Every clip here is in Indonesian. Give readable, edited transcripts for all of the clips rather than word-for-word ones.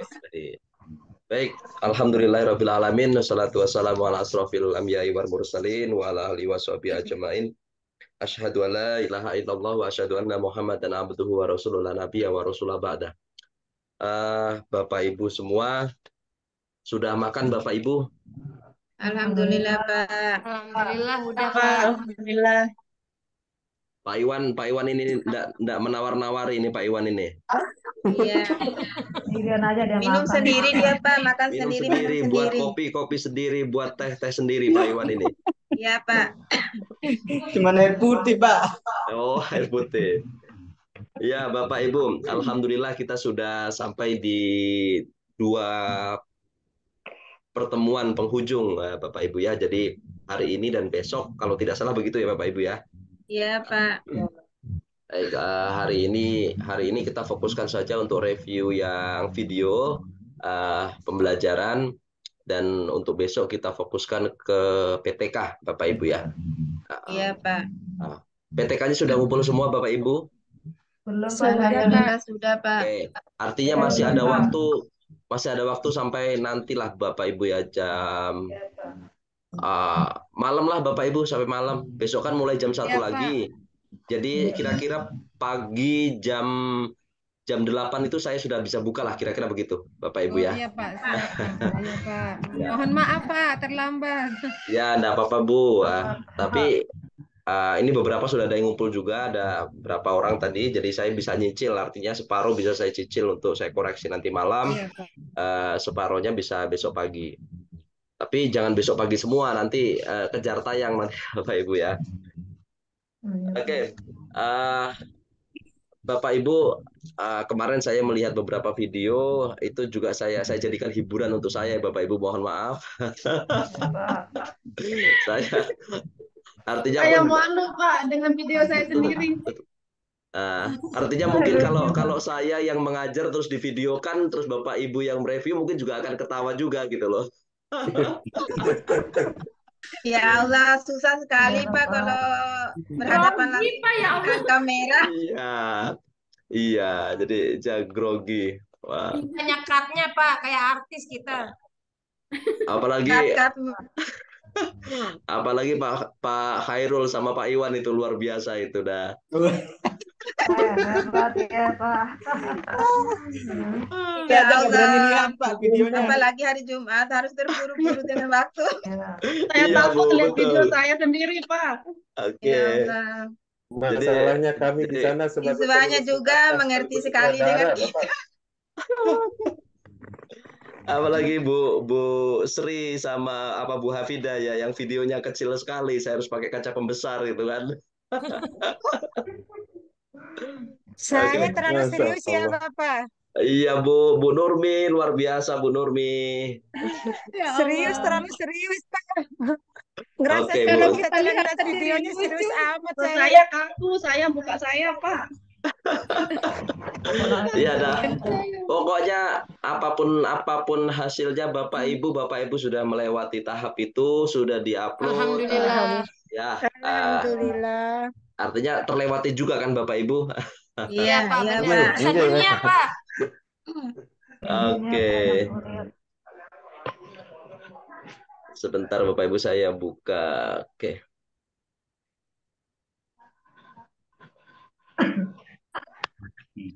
Baik. Baik, alhamdulillahirabbil alamin wassalatu wassalamu ala asrofil anbiya'i wal mursalin wa ala alihi washabihi ajmain. Asyhadu an la ilaha illallah wa asyhadu anna Muhammadan abduhu wa rasulullah nabiyya wa rasulah ba'da. Bapak Ibu semua, sudah makan Bapak Ibu? Alhamdulillah, Pak. Alhamdulillah udah Pak, Pak. alhamdulillah. Pak Iwan ini enggak menawar-nawari ini Pak Iwan ini. Iya. Sendirian aja dia Minum makan. sendiri dia, Pak. Makan Minum sendiri, sendiri, minum buat sendiri. kopi sendiri, buat teh sendiri Pak Iwan ini. Iya, Pak. Cuma air putih, Pak. Oh, air putih. Ya, Bapak Ibu, alhamdulillah kita sudah sampai di dua pertemuan penghujung Bapak Ibu ya. Jadi hari ini dan besok kalau tidak salah begitu ya Bapak Ibu ya. Iya, Pak. Baik, hari ini kita fokuskan saja untuk review yang video pembelajaran, dan untuk besok kita fokuskan ke PTK Bapak Ibu ya. Iya, Pak. PTK-nya sudah ngumpul semua Bapak Ibu? Belum, Pak. Alhamdulillah sudah, Pak. Oke, artinya masih ada waktu sampai nantilah Bapak Ibu ya, jam malam lah Bapak Ibu, sampai malam. Besok kan mulai jam 1 Ya, lagi. Jadi kira-kira pagi jam 8 itu saya sudah bisa buka lah, kira-kira begitu Bapak Ibu ya. Iya Pak, siap Pak. Iya Pak. Mohon maaf Pak, terlambat. Ya, enggak apa-apa Bu. Tapi ini beberapa sudah ada yang ngumpul juga, ada berapa orang tadi, jadi saya bisa nyicil, artinya separuh bisa saya cicil untuk saya koreksi nanti malam, Iya Pak. separuhnya bisa besok pagi. Tapi jangan besok pagi semua, nanti kejar tayang nanti Bapak Ibu ya. Oke, Bapak Ibu, kemarin saya melihat beberapa video, itu juga saya jadikan hiburan untuk saya, Bapak Ibu, mohon maaf. Saya artinya Saya pun malu, Pak, dengan video saya sendiri. artinya mungkin kalau saya yang mengajar terus divideokan, terus Bapak Ibu yang mereview mungkin juga akan ketawa juga gitu loh. Ya Allah, susah sekali, Pak, kalau berhadapan langsung dengan kamera. Iya, jadi grogi. Wah. Banyak cutnya Pak, kayak artis kita. Apalagi Pak Khairul sama Pak Iwan itu luar biasa itu dah. Hebat ya, Pak. Ya Nggak Allah. berani lihat, Pak, videonya. Apalagi hari Jumat harus terburu-buru dengan waktu. Saya Iya, takut Bu, lihat betul. video saya sendiri, Pak. Oke. Ya Allah. Masalahnya kami di sana sebagai Siswanya juga mengerti sekali dengan kita. Apalagi Bu Sri sama Bu Hafidah ya, yang videonya kecil sekali, saya harus pakai kaca pembesar gitu kan. Saya Oke. terlalu Masya serius ya Allah. Bapak. Iya Bu Nurmi, luar biasa Bu Nurmi. Serius, terlalu serius Pak. Ngerasa Oke, kalau Bu. kita lihat videonya serius amat saya. Saya kaku, saya muka saya, Pak. Iya dah. Pokoknya apapun hasilnya Bapak Ibu sudah melewati tahap itu, sudah diupload. Alhamdulillah. Ya. Alhamdulillah. Artinya terlewati juga kan Bapak Ibu? Iya, Pak, iya, benar. Pak. Sedunia Pak. Oke. Sebentar Bapak Ibu saya buka. Oke.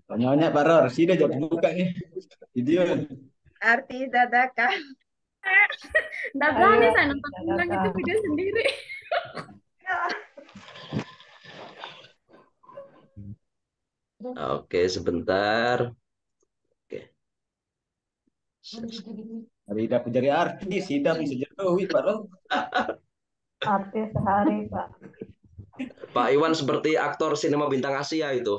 Banyak Pak Ror, sih udah jadi buka nih video. Artis dadakan. Nggak berani saya nonton ulang itu video sendiri. Oke, sebentar. Oke. Hari dapat jadi artis, Ida bisa jadi duit, Pak Ror. Artis sehari, Pak. Pak Iwan seperti aktor sinema bintang Asia itu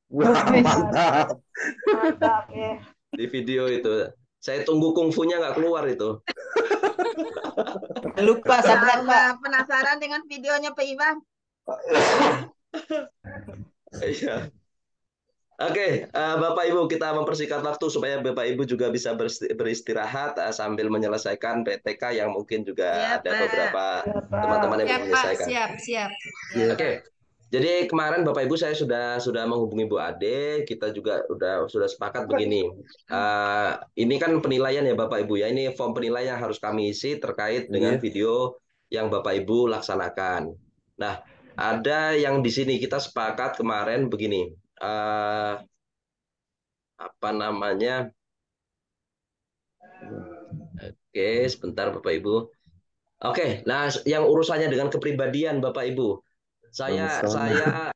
Mantap. Mantap ya. di video itu. Saya tunggu kungfunya nggak keluar itu. Lupa Ya subscribe, Pak. Allah, penasaran dengan videonya Pak Iwan. Iya. Oke, Bapak Ibu, kita mempersingkat waktu supaya Bapak Ibu juga bisa beristirahat sambil menyelesaikan PTK yang mungkin juga Ya, ada Pak. beberapa Ya, Pak. teman-teman yang Siap belum Pak, menyelesaikan. siap. Oke, Jadi kemarin Bapak Ibu saya sudah menghubungi Bu Ade, kita juga sudah sepakat begini. Ini kan penilaian ya Bapak Ibu ya, ini form penilaian yang harus kami isi terkait dengan Iya. video yang Bapak Ibu laksanakan. Nah, ada yang di sini kita sepakat kemarin begini. Apa namanya? Oke, sebentar Bapak Ibu. Oke, nah yang urusannya dengan kepribadian Bapak Ibu. Saya Mempesona.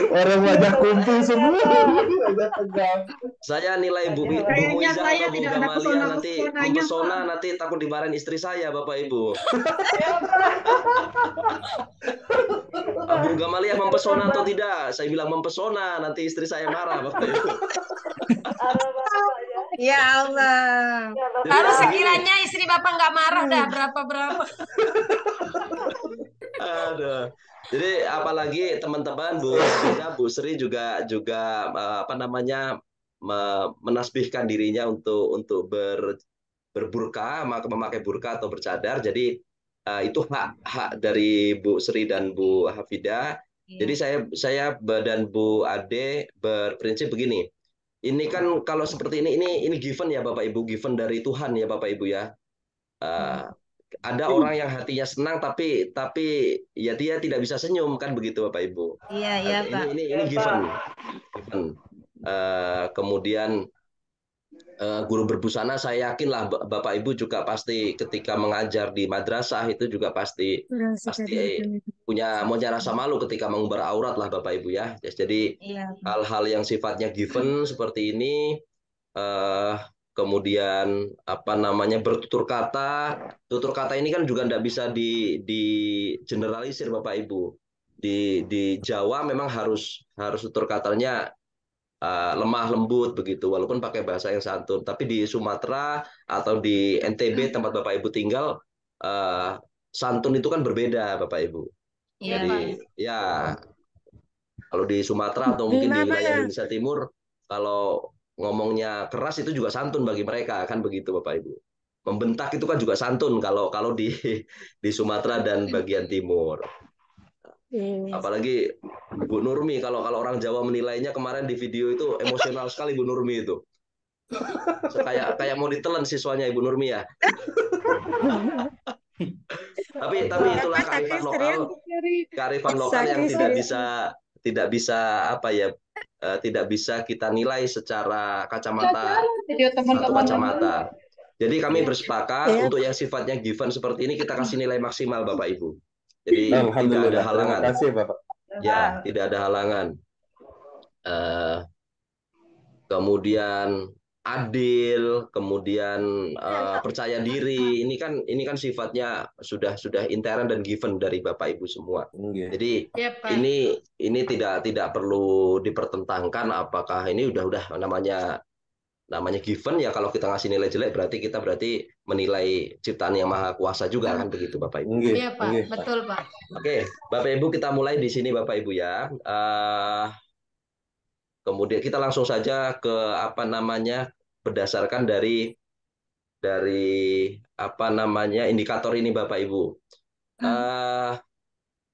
Orang wajah kumpul semua. Wajah tegang. Saya nilai Bu Kayaknya Muiza saya atau Bu tidak ada Gamalia nanti pesona-pesonanya, Pak. mempesona, nanti takut dimarahin istri saya, Bapak Ibu. Bu Gamalia mempesona atau tidak? Saya bilang mempesona, nanti istri saya marah, Bapak Ibu. Ya Allah. Jadi Kalau begini, sekiranya istri Bapak nggak marah dah berapa-berapa. aduh. Jadi apalagi teman-teman Bu Frida, Bu Sri juga juga apa namanya menasbihkan dirinya untuk berburka, memakai burka atau bercadar. Jadi itu hak dari Bu Sri dan Bu Hafida. Jadi saya dan Bu Ade berprinsip begini. Ini kan kalau seperti ini given ya Bapak Ibu, given dari Tuhan ya Bapak Ibu ya. Eh, ada orang yang hatinya senang tapi ya dia tidak bisa senyum kan begitu Bapak Ibu. Iya, iya, Pak. Ini given. Given. Kemudian guru berbusana saya yakinlah Bapak Ibu juga pasti ketika mengajar di madrasah itu juga pasti punya rasa malu ketika mengumbar aurat lah Bapak Ibu ya. Jadi Iya, Pak. hal-hal yang sifatnya given seperti ini eh, kemudian apa namanya tutur kata ini kan juga tidak bisa di generalisir Bapak Ibu. Di Jawa memang harus tutur katanya lemah lembut begitu walaupun pakai bahasa yang santun, tapi di Sumatera atau di NTB tempat Bapak Ibu tinggal santun itu kan berbeda Bapak Ibu. Iya, Jadi Pak. ya kalau di Sumatera atau mungkin di wilayah Indonesia Timur kalau ngomongnya keras itu juga santun bagi mereka kan begitu Bapak Ibu. Membentak itu kan juga santun kalau di Sumatera dan bagian timur. Apalagi Bu Nurmi, kalau orang Jawa menilainya kemarin di video itu emosional sekali Bu Nurmi itu. Kayak mau ditelan siswanya Ibu Nurmi ya. Tapi itulah kearifan lokal yang tidak bisa apa ya, tidak bisa kita nilai secara kacamata satu kacamata. Jadi kami bersepakat untuk yang sifatnya given seperti ini kita kasih nilai maksimal Bapak Ibu. Jadi tidak ada halangan. Terima kasih Bapak. Ya, tidak ada halangan. Kemudian adil, kemudian percaya diri. Ini kan sifatnya sudah intern dan given dari Bapak Ibu semua. Jadi ini tidak perlu dipertentangkan apakah ini udah namanya given ya. Kalau kita ngasih nilai jelek berarti kita menilai ciptaan yang maha kuasa juga kan begitu Bapak Ibu. Iya Pak, betul Pak. Oke, Bapak Ibu kita mulai di sini Bapak Ibu ya. Kemudian kita langsung saja ke apa namanya berdasarkan dari apa namanya indikator ini Bapak Ibu.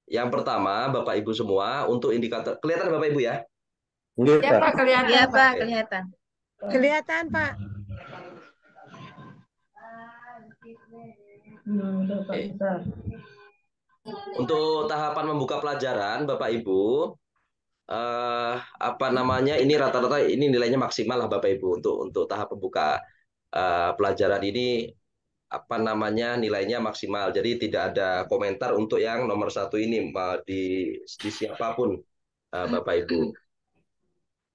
Yang pertama Bapak Ibu semua untuk indikator kelihatan Bapak Ibu ya? Iya Pak, kelihatan. Iya, Pak, kelihatan. Kelihatan Pak. Untuk tahapan membuka pelajaran Bapak Ibu apa namanya ini rata-rata ini nilainya maksimal lah Bapak Ibu untuk tahap pembuka pelajaran ini apa namanya nilainya maksimal. Jadi tidak ada komentar untuk yang nomor satu ini di siapapun Bapak Ibu.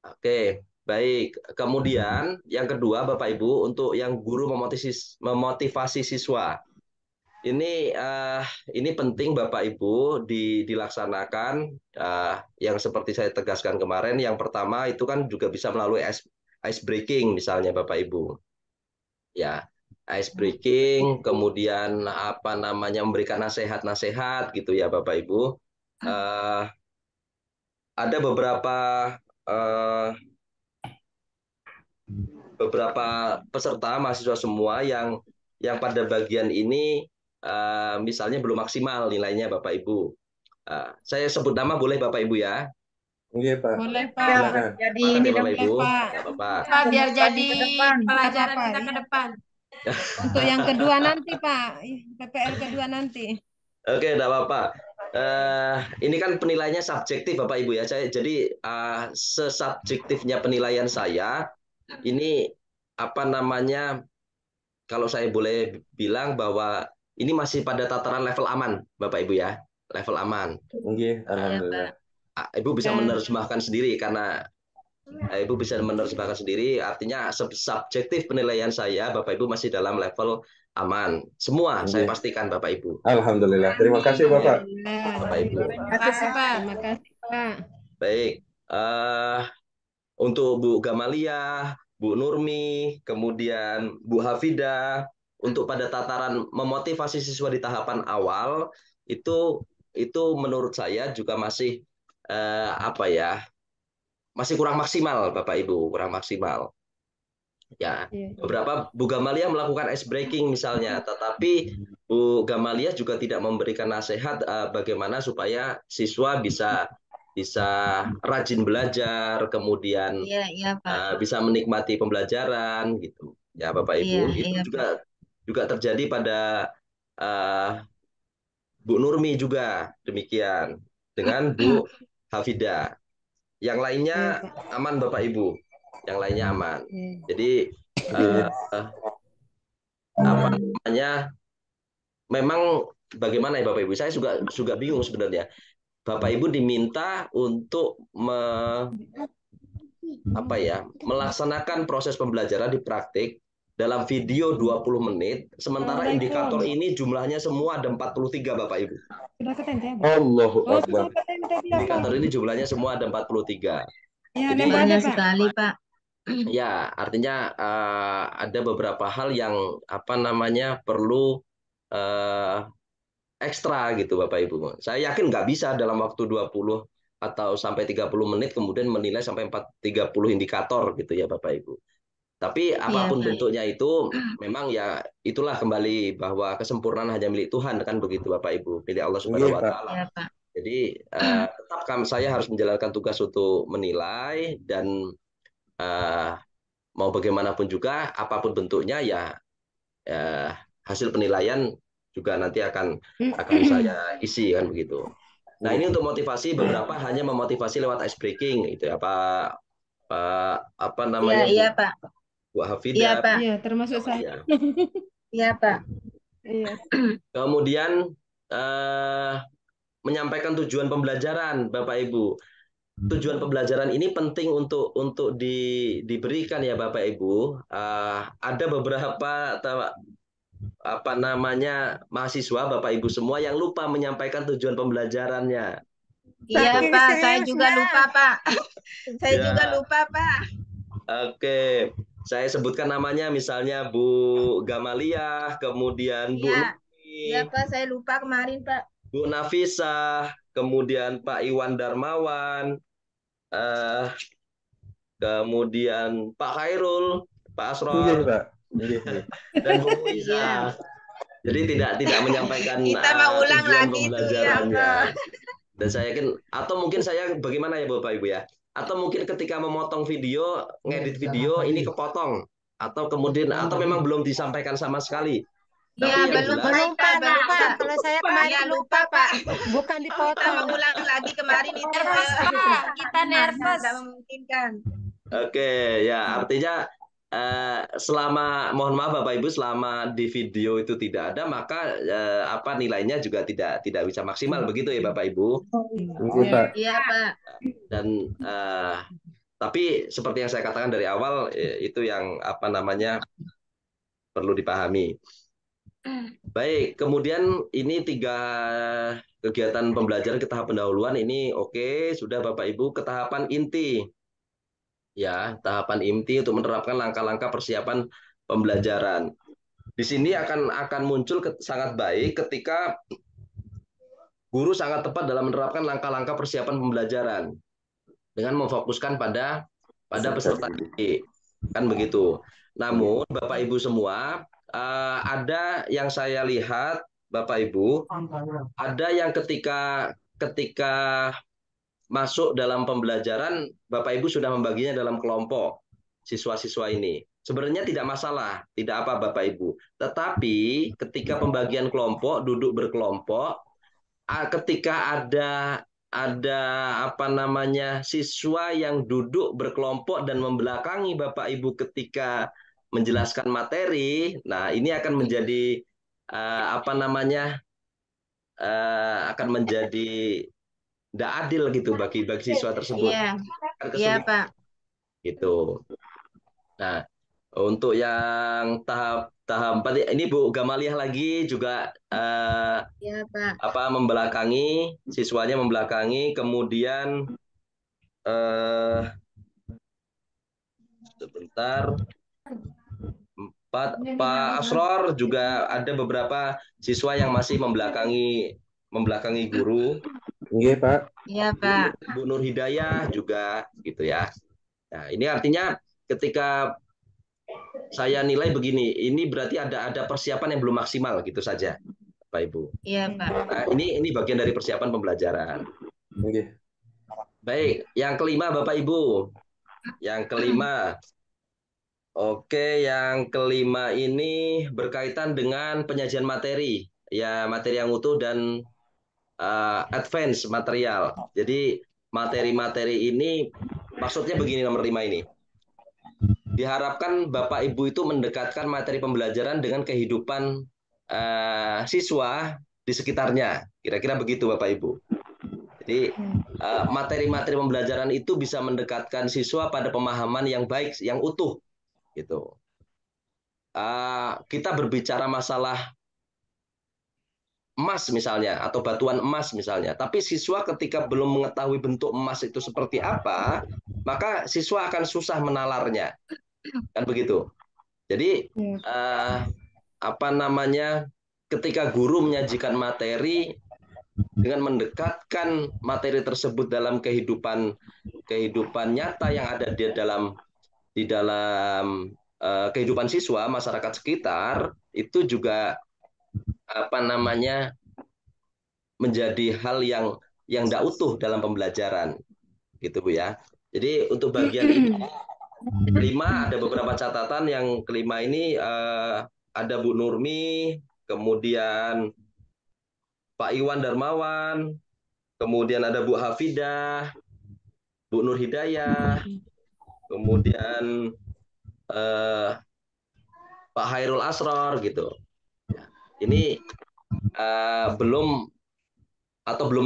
Oke, baik. Kemudian yang kedua Bapak Ibu untuk yang guru memotivasi siswa. Ini penting Bapak Ibu dilaksanakan yang seperti saya tegaskan kemarin. Yang pertama itu kan juga bisa melalui ice breaking misalnya Bapak Ibu. Ya, ice breaking, kemudian apa namanya memberikan nasihat-nasihat gitu ya Bapak Ibu. Ada beberapa peserta mahasiswa semua yang pada bagian ini misalnya belum maksimal nilainya Bapak Ibu. Saya sebut nama boleh Bapak Ibu ya? Iya, Pak. Boleh, Pak. Silakan. Jadi Sepakat ya Bapak Boleh, Ibu? Pak. Nggak apa-apa. Pak, biar jadi ke depan. pelajaran Apa-apa, kita ke iya. depan. Untuk yang kedua nanti, Pak. PPL kedua nanti. Oke, enggak apa-apa. Ini kan penilaiannya subjektif Bapak Ibu ya. Jadi sesubjektifnya penilaian saya ini apa namanya, kalau saya boleh bilang bahwa ini masih pada tataran level aman Bapak Ibu ya. Level aman. Iya, alhamdulillah. Ibu bisa Ya. menerjemahkan sendiri karena Ibu bisa menerjemahkan sendiri, artinya subjektif penilaian saya Bapak Ibu masih dalam level aman. Semua saya Iya. pastikan Bapak Ibu. Alhamdulillah. Terima kasih, Bapak. Bapak Ibu. Terima kasih, Pak. Terima kasih, Pak. Baik, untuk Bu Gamalia, Bu Nurmi, kemudian Bu Hafida, untuk pada tataran memotivasi siswa di tahapan awal itu menurut saya juga masih apa ya, masih kurang maksimal Bapak Ibu, kurang maksimal. Ya, Iya. beberapa Bu Gamalia melakukan ice breaking misalnya, tetapi Bu Gamalia juga tidak memberikan nasihat bagaimana supaya siswa bisa rajin belajar, kemudian Iya, Pak. bisa menikmati pembelajaran gitu. Ya, Bapak Ibu, itu Iya, juga terjadi pada Bu Nurmi juga demikian dengan Bu Hafida. Yang lainnya Iya, Pak. aman Bapak Ibu, yang lainnya aman. Iya. Jadi Iya. apa namanya, memang bagaimana ya Bapak Ibu, saya juga bingung sebenarnya. Bapak Ibu diminta untuk melaksanakan proses pembelajaran di praktik dalam video 20 menit, sementara indikator ini jumlahnya semua ada 43 Bapak Ibu. Sudah ke tente, Pak? Allahu Oh, Akbar. sudah ke tente, Indikator Pak. ini jumlahnya semua ada 43. Ya, Jadi lebarnya, banyak Pak. sekali, Pak. ya, artinya ada beberapa hal yang apa namanya perlu ekstra gitu Bapak Ibu. Saya yakin nggak bisa dalam waktu 20 atau sampai 30 menit kemudian menilai sampai 30 indikator gitu ya Bapak Ibu. Tapi apapun Pak. bentuknya itu memang ya itulah kembali bahwa kesempurnaan hanya milik Tuhan kan begitu Bapak Ibu, milik Allah Subhanahu Iya, wa Pak. taala. Iya, Pak. Jadi tetap saya harus menjalankan tugas untuk menilai dan mau bagaimanapun juga apapun bentuknya ya hasil penilaian juga nanti akan saya isi kan begitu. Nah, ini untuk motivasi, beberapa hanya memotivasi lewat ice breaking itu ya Pak, apa namanya, Iya, Pak. Bu Iya, Hafida. Pak. Iya, termasuk saya. Ya. Iya, Pak. Iya. Kemudian menyampaikan tujuan pembelajaran Bapak Ibu. Tujuan pembelajaran ini penting untuk diberikan ya Bapak Ibu. Ada beberapa apa namanya mahasiswa Bapak Ibu semua yang lupa menyampaikan tujuan pembelajarannya. Iya, Pak. Saya juga lupa, Pak. Saya Ya. juga lupa, Pak. Oke, saya sebutkan namanya misalnya Bu Gamalia, kemudian Bu Iya. Nurmi, Iya, Pak. Saya lupa kemarin, Pak. Bu Nafisa, kemudian Pak Iwan Darmawan, kemudian Pak Khairul, Pak Iya, Asror, Pak. Iya. dan Bu Muiza. Jadi tidak menyampaikan Kita mau ulang tujuan lagi itu, ya, pembelajarannya. Pak. Dan saya yakin, atau mungkin saya bagaimana ya Bapak Ibu ya? Atau mungkin ketika memotong video, ngedit video ini kepotong, atau kemudian atau memang belum disampaikan sama sekali. Iya, Tapi yang belum, jelas, Pak. Pak. Belum, Pak. Kalau saya kemarin Iya, lupa, Pak. bukan Kita dipotong. mau ulang lagi kemarin itu. Nervous, Pak. Kita nervous. Tidak memungkinkan. oke ya artinya selama mohon maaf Bapak Ibu, selama di video itu tidak ada maka apa nilainya juga tidak bisa maksimal begitu ya Bapak Ibu. Iya, Pak. Iya, Pak. Dan tapi seperti yang saya katakan dari awal itu yang apa namanya perlu dipahami. Baik, kemudian ini 3 kegiatan pembelajaran ke tahap pendahuluan ini oke, sudah Bapak Ibu ke tahapan inti. Ya, tahapan inti untuk menerapkan langkah-langkah persiapan pembelajaran. Di sini akan muncul sangat baik ketika guru sangat tepat dalam menerapkan langkah-langkah persiapan pembelajaran dengan memfokuskan pada peserta didik. Kan begitu. Namun Bapak Ibu semua, ada yang saya lihat Bapak Ibu, ada yang ketika ketika masuk dalam pembelajaran, Bapak Ibu sudah membaginya dalam kelompok siswa-siswa ini. Sebenarnya tidak masalah, tidak apa Bapak Ibu. Tetapi ketika pembagian kelompok, duduk berkelompok, ketika ada apa namanya siswa yang duduk berkelompok dan membelakangi Bapak Ibu ketika menjelaskan materi, nah ini akan menjadi apa namanya akan menjadi tidak adil gitu bagi siswa tersebut. Iya, Akan iya kesulitan Pak. gitu. Nah, untuk yang tahap 4 ini Bu Gamaliah lagi juga Iya Pak. apa membelakangi siswanya membelakangi, kemudian sebentar Pak Asror juga ada beberapa siswa yang masih membelakangi guru. Iya, Pak. Iya Pak. Bu Nur Hidayah juga gitu ya. Nah, ini artinya ketika saya nilai begini, ini berarti ada persiapan yang belum maksimal gitu saja, Pak Ibu. Iya Pak. Nah, ini bagian dari persiapan pembelajaran. Iya. Baik, yang kelima Bapak Ibu. Yang kelima. Oke, yang kelima ini berkaitan dengan penyajian materi. Ya, materi yang utuh dan advance material. Jadi materi-materi ini maksudnya begini nomor 5 ini. Diharapkan Bapak Ibu itu mendekatkan materi pembelajaran dengan kehidupan siswa di sekitarnya. Kira-kira begitu Bapak Ibu. Jadi materi-materi pembelajaran itu bisa mendekatkan siswa pada pemahaman yang baik, yang utuh. Gitu. Kita berbicara masalah emas misalnya atau batuan emas misalnya, tapi siswa ketika belum mengetahui bentuk emas itu seperti apa, maka siswa akan susah menalarnya, kan begitu. Jadi apa namanya, ketika guru menyajikan materi dengan mendekatkan materi tersebut dalam kehidupan nyata yang ada di dalam kehidupan siswa, masyarakat sekitar, itu juga apa namanya menjadi hal yang tidak utuh dalam pembelajaran, gitu Bu ya. Jadi untuk bagian ini 5 ada beberapa catatan. Yang kelima ini ada Bu Nurmi, kemudian Pak Iwan Darmawan, kemudian ada Bu Hafidah, Bu Nur Hidayah, kemudian Pak Hairul Asror gitu. Ini belum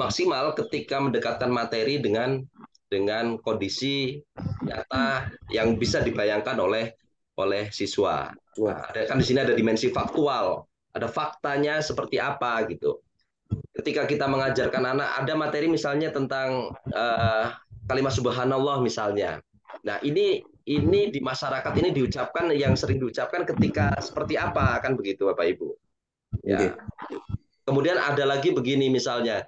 maksimal ketika mendekatkan materi dengan kondisi nyata yang bisa dibayangkan oleh siswa. Nah, kan di sini ada dimensi faktual, ada faktanya seperti apa gitu. Ketika kita mengajarkan anak, ada materi misalnya tentang kalimat subhanallah misalnya. Nah, ini di masyarakat ini diucapkan, yang sering diucapkan ketika seperti apa, kan begitu Bapak Ibu. Ya. Kemudian ada lagi begini misalnya,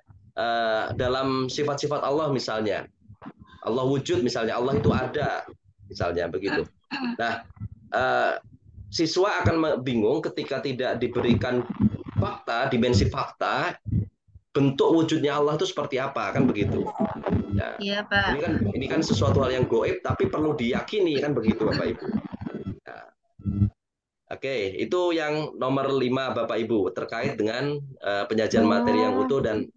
dalam sifat-sifat Allah misalnya, Allah wujud misalnya, Allah itu ada misalnya begitu. Nah, siswa akan bingung ketika tidak diberikan fakta, dimensi fakta, bentuk wujudnya Allah itu seperti apa, kan begitu. Ya. Iya Pak. Ini kan sesuatu hal yang gaib tapi perlu diyakini, kan begitu Bapak Ibu. Ya. Oke, itu yang nomor 5 Bapak Ibu terkait dengan penyajian materi yang utuh dan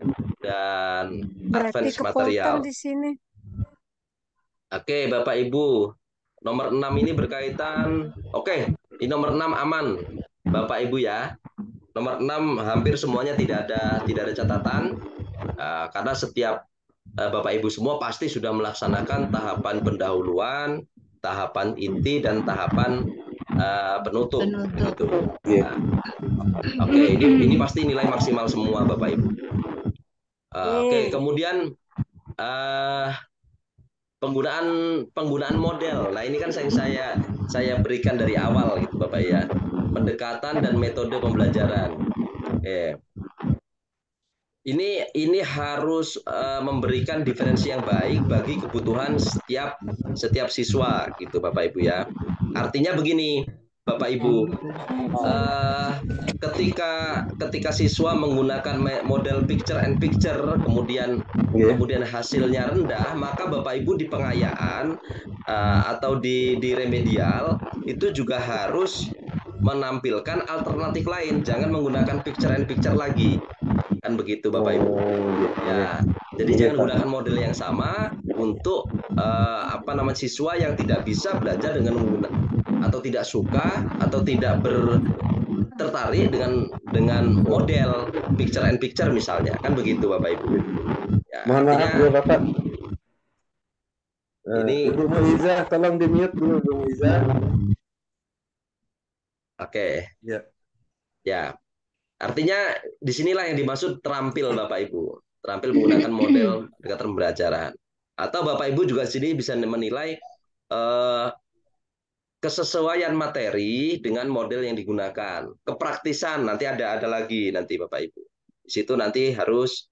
advance material. Di sini. Oke, Bapak Ibu. Nomor 6 ini berkaitan. Oke, di nomor 6 aman Bapak Ibu ya. Nomor 6 hampir semuanya tidak ada catatan. Karena setiap Bapak Ibu semua pasti sudah melaksanakan tahapan pendahuluan, tahapan inti dan tahapan penutup. Nah, oke, ini pasti nilai maksimal semua Bapak Ibu. Oke, kemudian penggunaan model. Nah, ini kan saya berikan dari awal gitu Bapak ya. Pendekatan dan metode pembelajaran. Ini harus memberikan diferensi yang baik bagi kebutuhan setiap siswa gitu Bapak Ibu ya. Artinya begini, Bapak Ibu, eh, ketika siswa menggunakan model picture and picture, kemudian Iya. hasilnya rendah, maka Bapak Ibu di pengayaan atau di remedial itu juga harus menampilkan alternatif lain, jangan menggunakan picture and picture lagi, kan begitu Bapak Ibu. Oh, Ya, jadi iya, jangan Pak. gunakan model yang sama untuk siswa yang tidak bisa belajar dengan menggunakan atau tidak suka atau tidak tertarik dengan model picture and picture misalnya, kan begitu Bapak Ibu. Ya, Mohon maaf artinya ya Bapak. ini Ibu Muiza, tolong di mute dulu Ibu Muiza. oke. Ya. Ya, artinya disinilah yang dimaksud terampil Bapak Ibu, terampil menggunakan model pendekatan pembelajaran. Atau Bapak Ibu juga sini bisa menilai kesesuaian materi dengan model yang digunakan. Kepraktisan nanti ada lagi nanti Bapak Ibu. Di situ nanti harus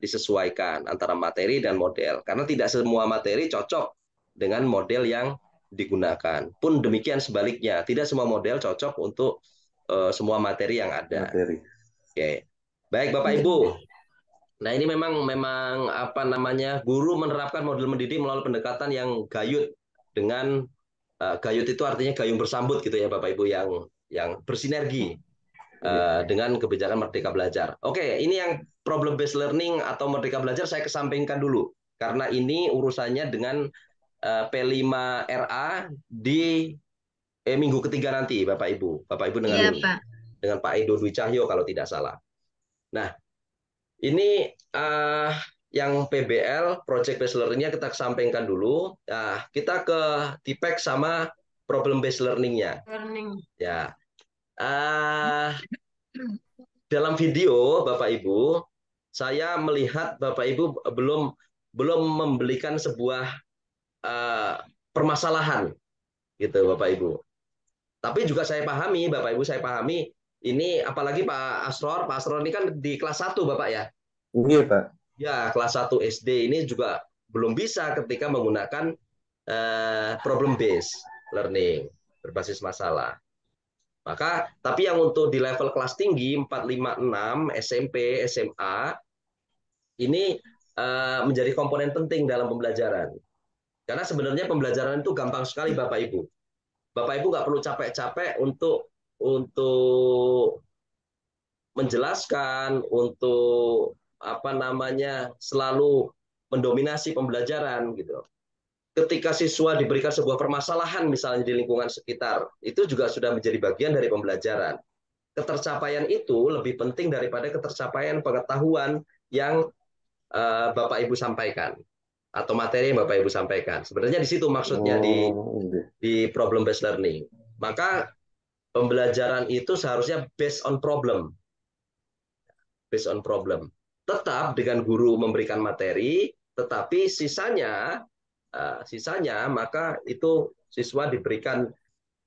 disesuaikan antara materi dan model. Karena tidak semua materi cocok dengan model yang digunakan. Pun demikian sebaliknya, tidak semua model cocok untuk semua materi yang ada. Materi. Oke. Baik Bapak Ibu. Nah, ini memang guru menerapkan model mendidik melalui pendekatan yang gayut dengan gayut itu artinya gayung bersambut gitu ya Bapak Ibu, yang bersinergi dengan kebijakan Merdeka Belajar. Oke, ini yang problem based learning atau Merdeka Belajar saya kesampingkan dulu karena ini urusannya dengan P5RA di minggu ketiga nanti Bapak Ibu. Bapak Ibu Iya, Pak. dengan Pak Edo Dwi Cahyo kalau tidak salah. Nah, ini yang PBL, Project Based Learning-nya kita kesampingkan dulu. Nah, kita ke TPEC sama Problem Based Learning-nya. Ya, dalam video Bapak Ibu, saya melihat Bapak Ibu belum membelikan sebuah permasalahan, gitu Bapak Ibu. Tapi juga saya pahami, Bapak Ibu, saya pahami ini apalagi Pak Asror ini kan di kelas 1 Bapak ya. Iya, Pak. Ya, kelas 1 SD ini juga belum bisa ketika menggunakan problem based learning, berbasis masalah. Maka, tapi yang untuk di level kelas tinggi 4, 5, 6, SMP, SMA, ini menjadi komponen penting dalam pembelajaran. Karena sebenarnya pembelajaran itu gampang sekali Bapak Ibu. Bapak Ibu nggak perlu capek-capek untuk menjelaskan, untuk selalu mendominasi pembelajaran gitu. Ketika siswa diberikan sebuah permasalahan misalnya di lingkungan sekitar, itu juga sudah menjadi bagian dari pembelajaran. Ketercapaian itu lebih penting daripada ketercapaian pengetahuan yang Bapak Ibu sampaikan atau materi yang Bapak Ibu sampaikan. Sebenarnya di situ maksudnya di problem based learning. Maka pembelajaran itu seharusnya based on problem. Based on problem. Tetap dengan guru memberikan materi, tetapi sisanya maka itu siswa diberikan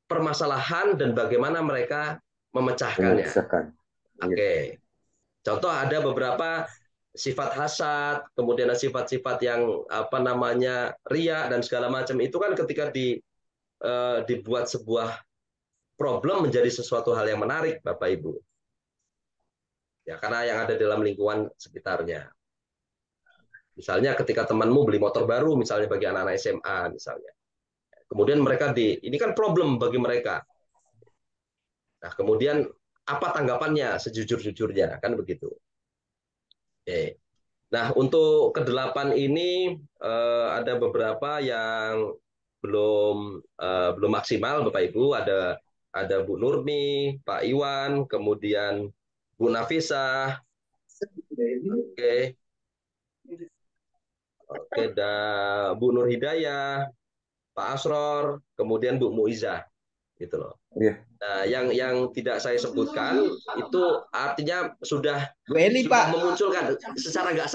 permasalahan dan bagaimana mereka memecahkannya. Oke. Contoh ada beberapa sifat hasad, kemudian sifat-sifat yang ria dan segala macam itu kan ketika dibuat sebuah problem menjadi sesuatu hal yang menarik Bapak Ibu. Ya, karena yang ada dalam lingkungan sekitarnya. Misalnya ketika temanmu beli motor baru misalnya bagi anak-anak SMA misalnya. Kemudian mereka ini kan problem bagi mereka. Nah, kemudian apa tanggapannya sejujur-jujurnya kan begitu. Oke. Nah, untuk ke-8 ini ada beberapa yang belum maksimal Bapak Ibu, ada Bu Nurmi, Pak Iwan, kemudian Bu Nafisa. Oke. Oke, ada Bu Nur Hidayah, Pak Asror, kemudian Bu Muiza, gitu loh. Iya. Nah, yang tidak saya sebutkan itu artinya sudah Pak. memunculkan secara nggak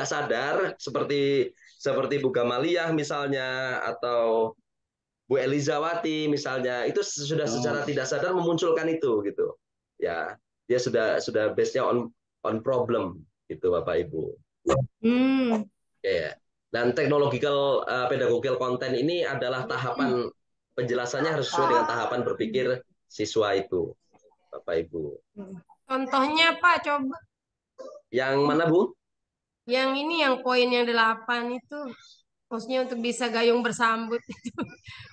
sadar seperti Bu Gamaliyah misalnya atau Bu Elizawati misalnya itu sudah secara tidak sadar memunculkan itu gitu. Ya, dia sudah base-nya on problem gitu Bapak Ibu. Ya. Dan technological pedagogical content ini adalah tahapan penjelasannya harus sesuai dengan tahapan berpikir siswa itu, Bapak Ibu. Contohnya Pak, coba. Yang mana Bu? Yang ini yang poin yang 8 itu. Maksudnya untuk bisa gayung bersambut.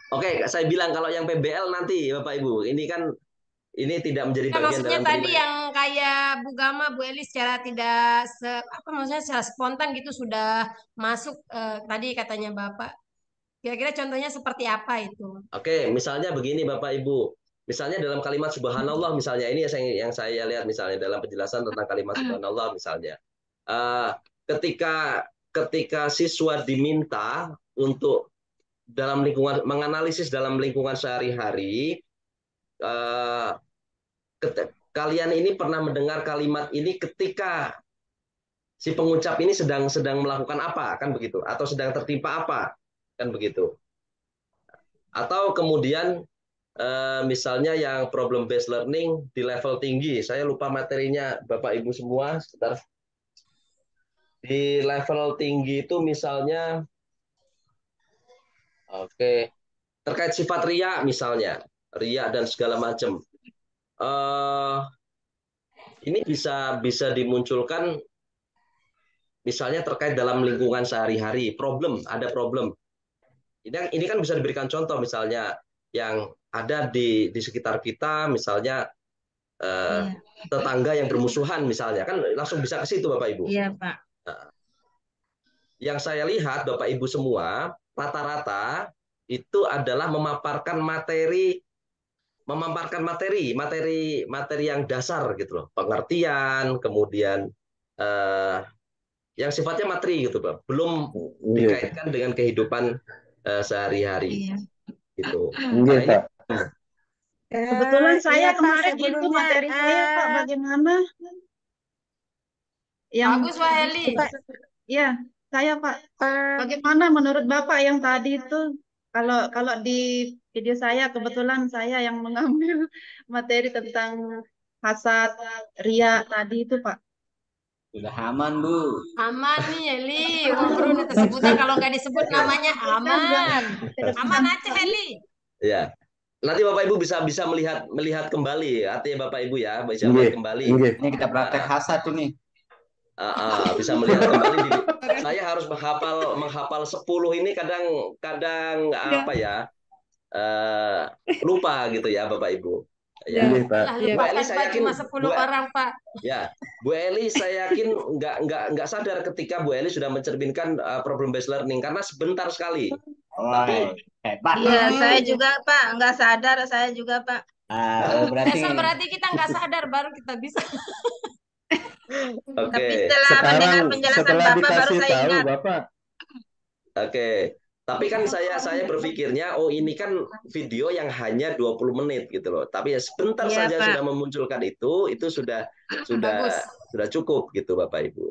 Oke, saya bilang kalau yang PBL nanti Bapak Ibu, ini kan ini tidak menjadi Kan bagian maksudnya dalam tadi penilaian. yang kayak Bu Gama, Bu Eli secara tidak apa maksudnya secara spontan gitu sudah masuk tadi katanya Bapak. Kira-kira contohnya seperti apa itu? Oke, misalnya begini Bapak Ibu. Misalnya dalam kalimat subhanallah misalnya ini yang saya lihat misalnya dalam penjelasan tentang kalimat subhanallah misalnya. Eh, ketika siswa diminta untuk dalam lingkungan menganalisis dalam lingkungan sehari-hari, eh, kalian ini pernah mendengar kalimat ini ketika si pengucap ini sedang melakukan apa kan begitu, atau sedang tertimpa apa kan begitu, atau kemudian misalnya yang problem based learning di level tinggi, saya lupa materinya Bapak Ibu semua, sebentar. Di level tinggi itu misalnya, oke, terkait sifat ria misalnya, ria dan segala macam. Ini bisa dimunculkan misalnya terkait dalam lingkungan sehari-hari, ada problem. Ini kan bisa diberikan contoh misalnya yang ada di sekitar kita, misalnya tetangga yang bermusuhan misalnya, kan langsung bisa ke situ Bapak Ibu. Iya, Pak. Nah, yang saya lihat Bapak Ibu semua rata-rata itu adalah memaparkan materi yang dasar gitu loh, pengertian, kemudian yang sifatnya materi gitu Pak, belum dikaitkan dengan kehidupan sehari-hari gitu. Iya, Pak. Kebetulan saya Iya, Pak, kemarin itu sebelumnya materi saya Pak bagaimana yang Bagus Pak Eli. ya saya Pak bagaimana menurut Bapak yang tadi itu kalau di video saya kebetulan saya yang mengambil materi tentang hasad ria tadi itu Pak. Sudah aman, Bu. Aman nih Eli. Wah, baru udah tersebutnya kalau nggak disebut namanya aman. Aman aja Eli. Ya. Nanti Bapak Ibu bisa melihat kembali, artinya Bapak Ibu ya bisa melihat kembali. Ini kita praktek hasad ini. Bisa melihat kembali. Saya harus menghafal 10 ini kadang apa ya, lupa gitu ya Bapak Ibu. Ya. Bu Eli saya yakin cuma 10 orang Pak. Ya, Bu Eli saya yakin nggak sadar ketika Bu Eli sudah mencerminkan problem based learning karena sebentar sekali. Tapi hebat. Iya, saya juga Pak, nggak sadar saya juga Pak. Berarti kita nggak sadar baru kita bisa. Tapi Oke. setelah mendengar penjelasan setelah Bapak baru dikasih saya tahu ingat. Bapak. Oke. Tapi kan saya berpikirnya, oh ini kan video yang hanya 20 menit gitu loh. Tapi ya sebentar Iya, saja Pak. sudah memunculkan itu sudah cukup gitu Bapak Ibu.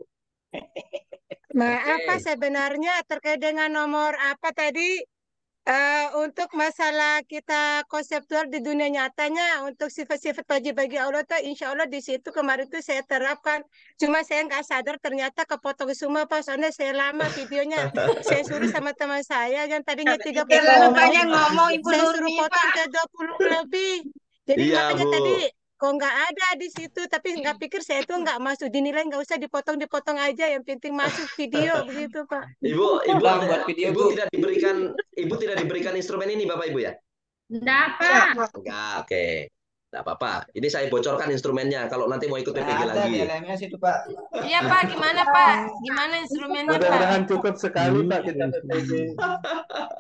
Maaf Oke. Pak, sebenarnya terkait dengan nomor apa tadi untuk masalah kita konseptual di dunia nyatanya untuk sifat-sifat bagi Allah tuh insya Allah di situ kemarin tuh saya terapkan. Cuma saya nggak sadar ternyata kepotong semua Pak, soalnya saya lama videonya. Saya suruh sama teman saya yang tadinya 30 Terlalu menit, banyak ngomong Ibu saya suruh Nurmi potong Pak. ke 20 lebih. Jadi Iya, makanya Bu. tadi kok nggak ada di situ, tapi nggak pikir saya tuh nggak masuk dinilai, nggak usah dipotong-dipotong aja, yang penting masuk video begitu Pak. Ibu tidak diberikan instrumen ini Bapak Ibu ya? Dapat. Enggak, oke. Enggak apa-apa. Ini saya bocorkan instrumennya kalau nanti mau ikut PPG Ada lagi. di LMS itu, Pak. Iya Pak, gimana Pak? Gimana instrumennya Pak? Mudah-mudahan cukup sekali Pak kita PPG.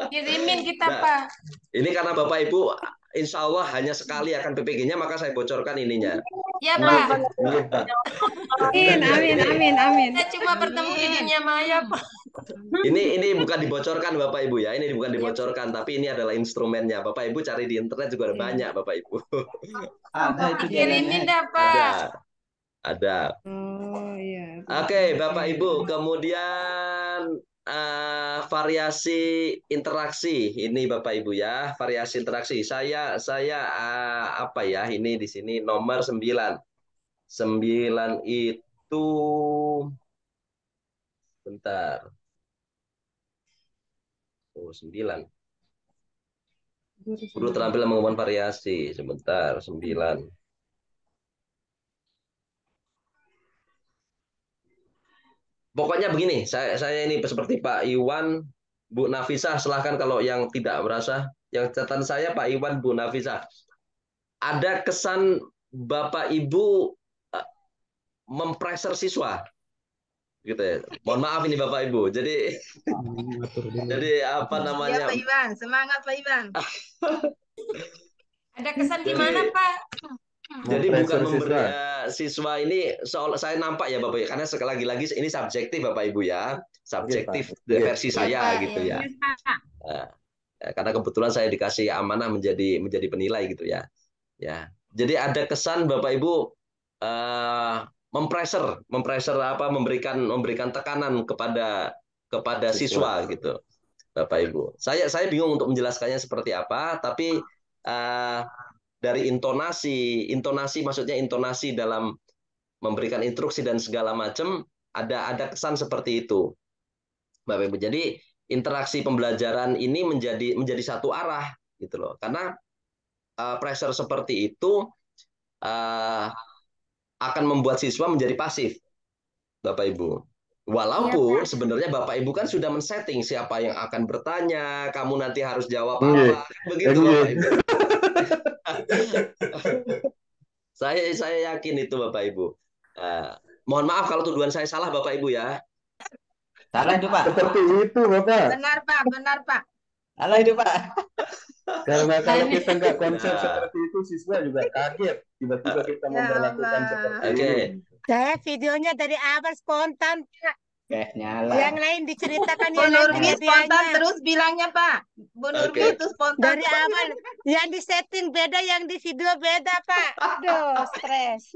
Kirimin kita Nah, Pak. Ini karena Bapak Ibu insya Allah hanya sekali akan PPG-nya, maka saya bocorkan ininya. Iya Pak. Iya, Pak. Amin. Kita cuma bertemu di dunia maya Pak. Ini bukan dibocorkan Bapak Ibu ya. Ini bukan dibocorkan, tapi ini adalah instrumennya. Bapak Ibu cari di internet juga ada banyak Bapak Ibu. Ada itu di Kirimin LMS. dah Pak. Ada. Oh iya. Oke, Bapak Ibu. Kemudian variasi interaksi ini Bapak Ibu ya, variasi interaksi. Saya apa ya? Ini di sini nomor 9. 9 itu bentar. Oh, 9. Guru terampil mengumumkan variasi. Sebentar, 9. Pokoknya begini, saya ini seperti Pak Iwan, Bu Nafisa, silahkan kalau yang tidak merasa. Yang catatan saya Pak Iwan, Bu Nafisa. Ada kesan Bapak Ibu mempreser siswa, gitu ya. Mohon maaf ini Bapak Ibu. Jadi apa Ya namanya? Pak Iwan, semangat Pak Iwan. Ada kesan Jadi- gimana Pak? Jadi bukan Mempressure memberi siswa. siswa ini soal saya nampak ya Bapak, karena sekali lagi ini subjektif Bapak Ibu ya, subjektif Iya, Pak. versi Iya, saya Pak, gitu iya. ya. Nah, karena kebetulan saya dikasih amanah menjadi penilai gitu ya. Ya, jadi ada kesan Bapak Ibu mempressure apa memberikan tekanan kepada siswa gitu, Bapak Ibu. Saya bingung untuk menjelaskannya seperti apa, tapi dari intonasi maksudnya intonasi dalam memberikan instruksi dan segala macam ada kesan seperti itu, Bapak Ibu. Jadi interaksi pembelajaran ini menjadi satu arah gitu loh. Karena pressure seperti itu akan membuat siswa menjadi pasif, Bapak Ibu. Walaupun sebenarnya Bapak Ibu kan sudah men-setting siapa yang akan bertanya, kamu nanti harus jawab apa, begitu Bapak Ibu. Saya yakin itu Bapak Ibu. Mohon maaf kalau tuduhan saya salah Bapak Ibu ya. Salah itu Pak. Seperti itu, Bapak. Benar Pak, benar Pak. Salah itu Pak. Karena kalau kita nggak konsep Nah. seperti itu, siswa juga kaget. Tiba-tiba kita Ya memperlakukan Allah. seperti Oke. ini. Saya videonya dari awal spontan Pak. Nyala. Yang lain diceritakan Bu yang lain Nurmi spontan kejadiannya. terus bilangnya Pak. Bu Nurmi Oke. itu spontan. Dari awal yang di setting beda, yang di video beda Pak. Aduh, stres.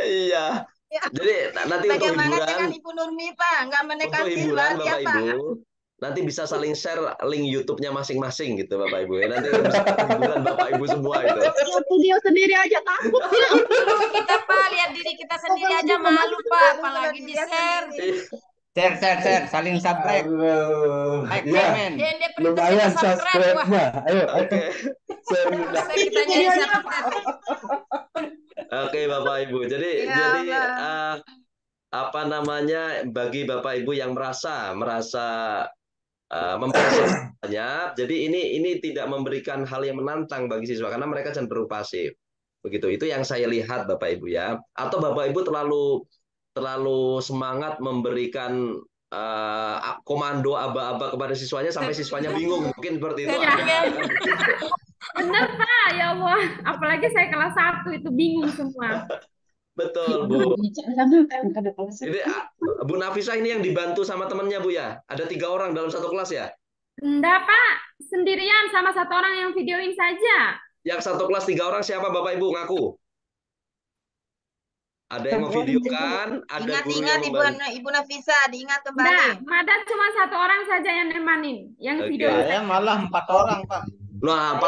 Iya. Jadi nanti untuk Bagaimana hiburan, dengan Ibu Nurmi Pak? Nggak menekan untuk siswa hiburan dia Bapak Pak. Ibu, nanti bisa saling share link YouTube-nya masing-masing gitu Bapak Ibu ya. Nanti bisa hiburan Bapak Ibu semua itu. Video sendiri aja takut. Kita Pak, lihat diri kita sendiri aja malu Pak, apalagi di share. Share, saling subscribe. Aduh. Like, Ya, comment. DND Printer lumayan kita subscribe. Wah, subscribe-nya. Ayo, Oke. share juga. bisa kita nyari subscribe. Oke Bapak Ibu. Jadi Ya apa namanya bagi Bapak Ibu yang merasa memprosesnya, jadi ini tidak memberikan hal yang menantang bagi siswa karena mereka cenderung pasif. Begitu. Itu yang saya lihat Bapak Ibu ya. Atau Bapak Ibu terlalu semangat memberikan komando aba-aba kepada siswanya sampai siswanya bingung, mungkin seperti itu. Bener Pak, ya Allah. Apalagi saya kelas 1 itu bingung semua. Betul Bu. Jadi Bu Nafisa ini yang dibantu sama temannya Bu ya? Ada 3 orang dalam satu kelas ya? Enggak Pak, sendirian sama satu orang yang videoin saja. Yang satu kelas 3 orang siapa Bapak Ibu ngaku? Ada yang memvideokan, ada guru Ingat-ingat yang Ibu, membantu. Ibu Nafisa, diingat Enggak, kembali. ada cuma satu orang saja yang nemanin, yang Oke. videoin. Saya malah 4 orang Pak. Nah, apa?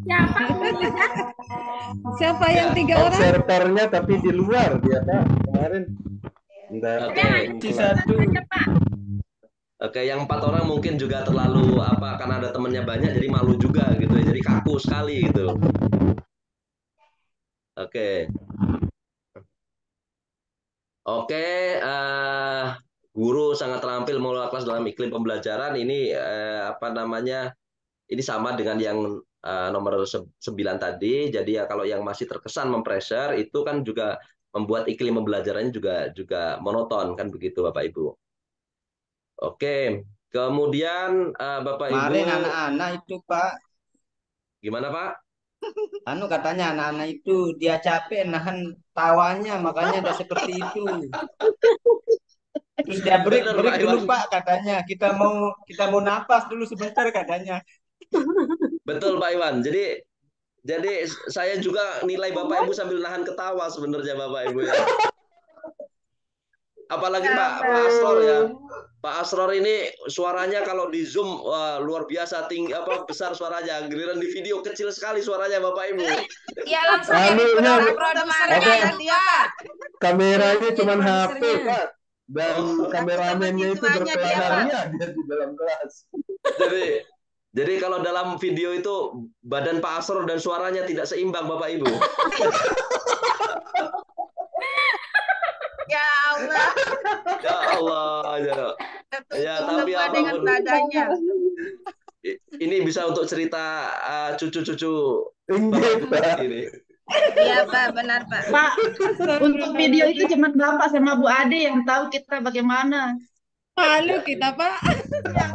Siapa? Siapa yang 3 orang? Observernya tapi di luar dia, Pak. Kemarin. Bentar. Oke. Satu. Aja, Pak. Oke, yang 4 orang mungkin juga terlalu apa karena ada temennya banyak jadi malu juga gitu ya. Jadi kaku sekali gitu. Oke. Oke, guru sangat terampil mengelola kelas dalam iklim pembelajaran ini apa namanya? Ini sama dengan yang nomor 9 tadi. Jadi ya kalau yang masih terkesan mempressure itu kan juga membuat iklim pembelajarannya juga monoton kan begitu Bapak Ibu. Oke. Kemudian Bapak Ibu Kemarin anak-anak itu Pak, gimana Pak? katanya anak-anak itu dia capek nahan tawanya, makanya ada seperti itu. Terus dia break Bener, Pak dulu Iwan. Pak, katanya kita mau napas dulu sebentar katanya. Betul Pak Iwan. Jadi saya juga nilai Bapak Ibu sambil nahan ketawa sebenarnya Bapak Ibu ya. Apalagi Pak Asror ya. Pak Asror ini suaranya kalau di Zoom luar biasa tinggi besar suaranya. Giliran di video kecil sekali suaranya Bapak Ibu. Iya langsung jadi Anunya, produsernya apa? itu Pak. Kameranya Jadi cuma HP, produsernya. Pak. Dan kameramennya itu siswanya dia, Pak. berpelanarnya dia di dalam kelas. Jadi jadi kalau dalam video itu badan Pak Asror dan suaranya tidak seimbang Bapak Ibu. Ya Allah. Ya Allah, ya. Ya, tapi Semua dengan apapun badannya. ini bisa untuk cerita cucu-cucu Enggak, Pak. ini. Iya Pak, benar Pak. Pak, untuk video itu cuma Bapak sama Bu Ade yang tahu kita bagaimana. Malu kita, Pak.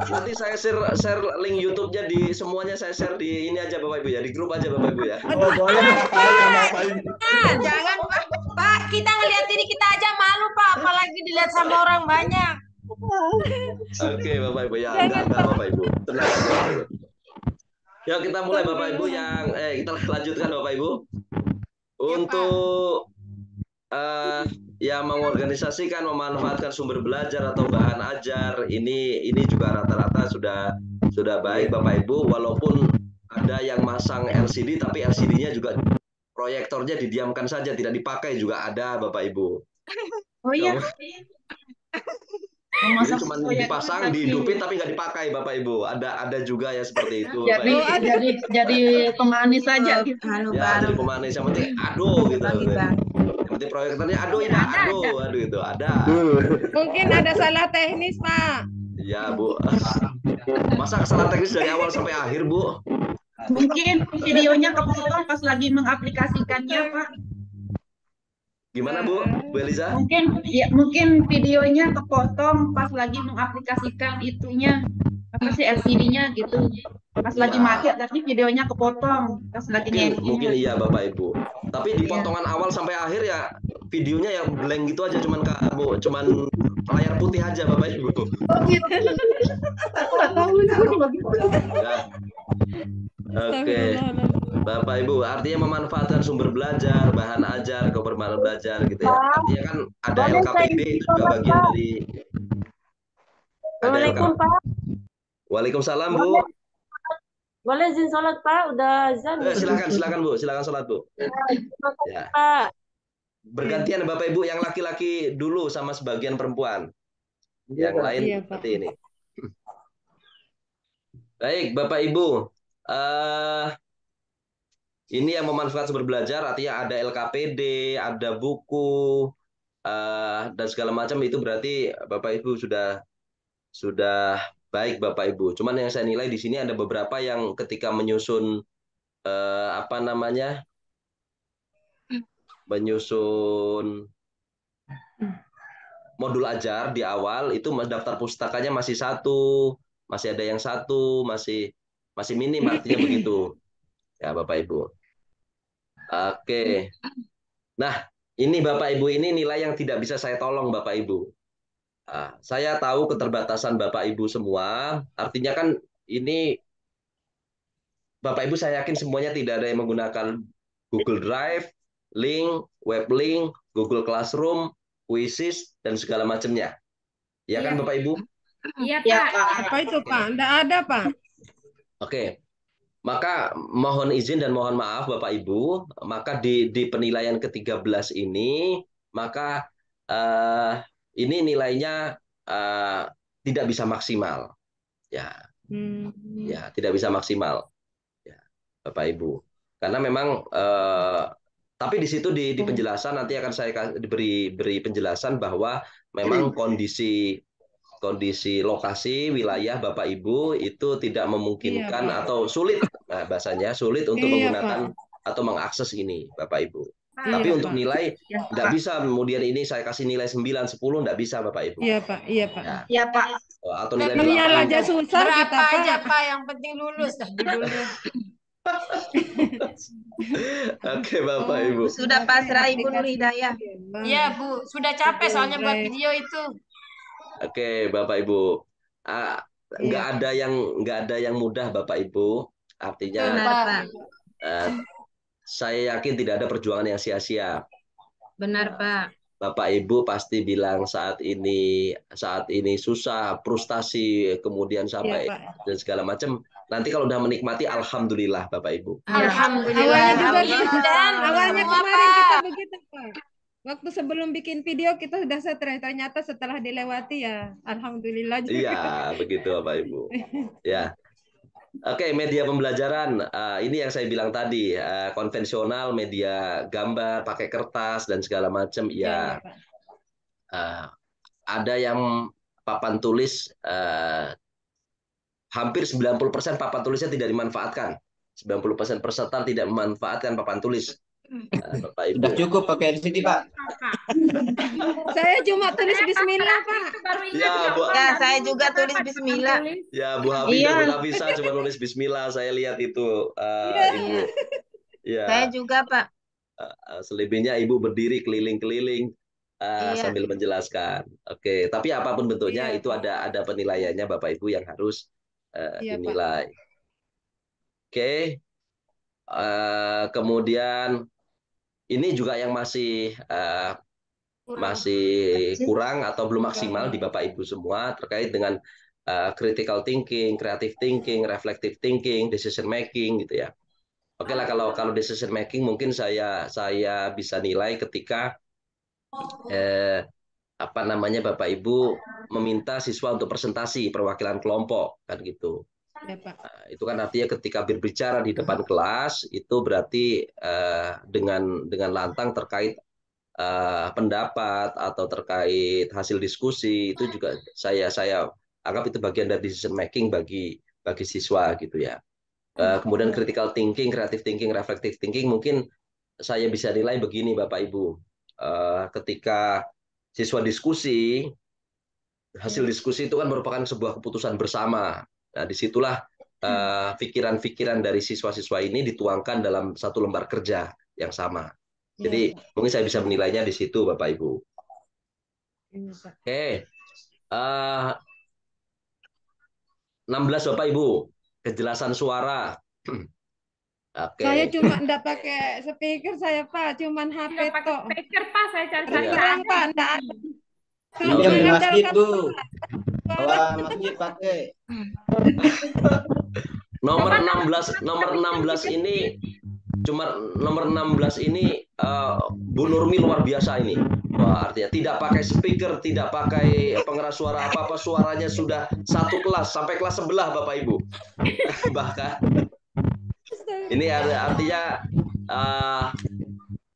Nanti saya share link YouTube-nya di semuanya, saya share di ini aja Bapak Ibu ya, di grup aja Bapak Ibu ya. Oh, boleh Pak, ya Bapak Ibu. Jangan Pak. Pak, kita ngeliat ini kita aja malu, Pak. Apalagi dilihat sama orang banyak. Oke Bapak Ibu ya, enggak Bapak Ibu. Tenang aja Bapak Ibu. Ya kita mulai Bapak Ibu yang kita lanjutkan Bapak Ibu. Untuk yang mengorganisasikan, memanfaatkan sumber belajar atau bahan ajar ini juga rata-rata sudah baik Bapak Ibu, walaupun ada yang masang LCD tapi LCD-nya juga proyektornya didiamkan saja, tidak dipakai juga ada Bapak Ibu. Oh iya. Jadi cuma dipasang, dihidupin tapi nggak dipakai Bapak Ibu. Ada juga ya seperti itu. Bapak Jadi Ibu. jadi pemanis saja gitu. Ya, jadi pemanis yang penting aduh gitu. Yang penting proyektornya aduh ini aduh itu ada. Mungkin ada salah teknis, Pak. Ya Bu. Masa salah teknis dari awal sampai akhir Bu? Mungkin videonya kepotong pas lagi mengaplikasikannya, Pak. Gimana Bu? Bu Eliza? Mungkin videonya kepotong pas lagi mengaplikasikan itunya apa sih LCD-nya gitu. Pas lagi make tapi videonya kepotong pas lagi Mungkin iya Bapak Ibu. Tapi di potongan awal sampai akhir ya videonya ya blank gitu aja, cuman layar putih aja Bapak Ibu. Oh gitu. Aku nggak tahu itu. Ya. Oke. Bapak Ibu, artinya memanfaatkan sumber belajar, bahan ajar, kebermanfaatan belajar gitu ya. Artinya kan ada LKPD itu juga bagian dari Assalamualaikum Pak. Waalaikumsalam Bu. Boleh izin sholat Pak? Udah azan. Silakan Bu, silakan sholat Bu. Ya. Pak. Bergantian Bapak Ibu, yang laki-laki dulu sama sebagian perempuan. Yang lain seperti ini. Baik Bapak Ibu. Ini yang memanfaatkan sumber belajar, artinya ada LKPD, ada buku, dan segala macam itu berarti Bapak Ibu sudah baik Bapak Ibu. Cuman yang saya nilai di sini ada beberapa yang ketika menyusun menyusun modul ajar di awal itu daftar pustakanya masih satu, masih ada yang satu, masih minim artinya begitu. Ya Bapak Ibu. Oke. Nah, ini Bapak Ibu ini nilai yang tidak bisa saya tolong Bapak Ibu. Saya tahu keterbatasan Bapak Ibu semua. Artinya kan ini Bapak Ibu saya yakin semuanya tidak ada yang menggunakan Google Drive, link, web link, Google Classroom, Quizzes dan segala macamnya. Ya kan Bapak Ibu? Iya Pak. Apa itu Pak? Enggak ada Pak. Oke. Maka mohon izin dan mohon maaf Bapak Ibu, maka di penilaian ke-13 ini, maka ini nilainya tidak bisa maksimal. Ya. Ya, tidak bisa maksimal. Ya, Bapak Ibu. Karena memang tapi di situ di penjelasan nanti akan saya beri penjelasan bahwa memang kondisi lokasi wilayah Bapak Ibu itu tidak memungkinkan atau sulit, bahasanya sulit untuk menggunakan atau mengakses ini Bapak Ibu. Tapi untuk nilai nggak bisa, kemudian ini saya kasih nilai 9, 10 nggak bisa Bapak Ibu. Iya Pak, iya Pak. Iya Pak. Atau nilai aja susah berapa aja Pak, yang penting lulus dah dulu. Oke Bapak Ibu. Sudah pasrah Ibu Nur Hidayah. Iya Bu, sudah capek soalnya buat video itu. Oke Bapak Ibu. Nggak ada yang mudah Bapak Ibu. Artinya saya yakin tidak ada perjuangan yang sia-sia. Benar Pak. Bapak Ibu pasti bilang saat ini susah, frustasi, kemudian sampai dan segala macam. Nanti kalau udah menikmati, alhamdulillah Bapak Ibu. Alhamdulillah. Awalnya kemarin kita begitu Pak. Waktu sebelum bikin video kita sudah stres, ternyata setelah dilewati ya alhamdulillah juga. Iya, begitu Bapak Ibu. Ya. Oke, media pembelajaran. Ini yang saya bilang tadi, konvensional, media gambar, pakai kertas dan segala macam. Iya, Ya, Pak. ada yang papan tulis, hampir 90% papan tulisnya tidak dimanfaatkan. 90% peserta tidak memanfaatkan papan tulis. Bapak Ibu. Sudah cukup pakai LCD, Pak. Saya cuma tulis bismillah, Pak. Ya, Bu. Ya, saya juga tulis bismillah. Ya, Bu Hafidah Iya. nggak bisa cuma nulis bismillah. Saya lihat itu, Ibu. Ya. Saya juga, Pak. Selebihnya Ibu berdiri keliling-keliling Iya. sambil menjelaskan. Oke, tapi apapun bentuknya Iya, itu ada penilaiannya Bapak Ibu yang harus Iya, Pak. dinilai. Oke. Kemudian ini juga yang masih kurang atau belum maksimal di Bapak Ibu semua terkait dengan critical thinking, creative thinking, reflective thinking, decision making gitu ya. Oke lah, kalau decision making mungkin saya bisa nilai ketika Bapak Ibu meminta siswa untuk presentasi perwakilan kelompok kan gitu. Ya, Pak. Itu kan artinya ketika berbicara di depan kelas itu berarti dengan lantang terkait pendapat atau terkait hasil diskusi, itu juga saya anggap itu bagian dari decision making bagi siswa gitu ya. Kemudian critical thinking, creative thinking, reflective thinking mungkin saya bisa nilai begini Bapak Ibu. Ketika siswa diskusi, hasil diskusi itu kan merupakan sebuah keputusan bersama. Nah, disitulah pikiran-pikiran dari siswa-siswa ini dituangkan dalam satu lembar kerja yang sama. Jadi mungkin saya bisa menilainya di situ, Bapak Ibu. Oke, 16 Bapak Ibu, kejelasan suara. Oke. Saya cuma enggak pakai speaker saya, Pak, cuman HP tok. Speaker, Pak, saya cari-cari. Kurang, Pak, enggak ada. Iya, di masjid, Bu. Wah, masjid pakai. Nomor 16 ini nomor 16 ini Bu Nurmi luar biasa ini. Wah, artinya tidak pakai speaker, tidak pakai pengeras suara apa-apa, suaranya sudah satu kelas sampai kelas sebelah Bapak Ibu. Bahkan ini artinya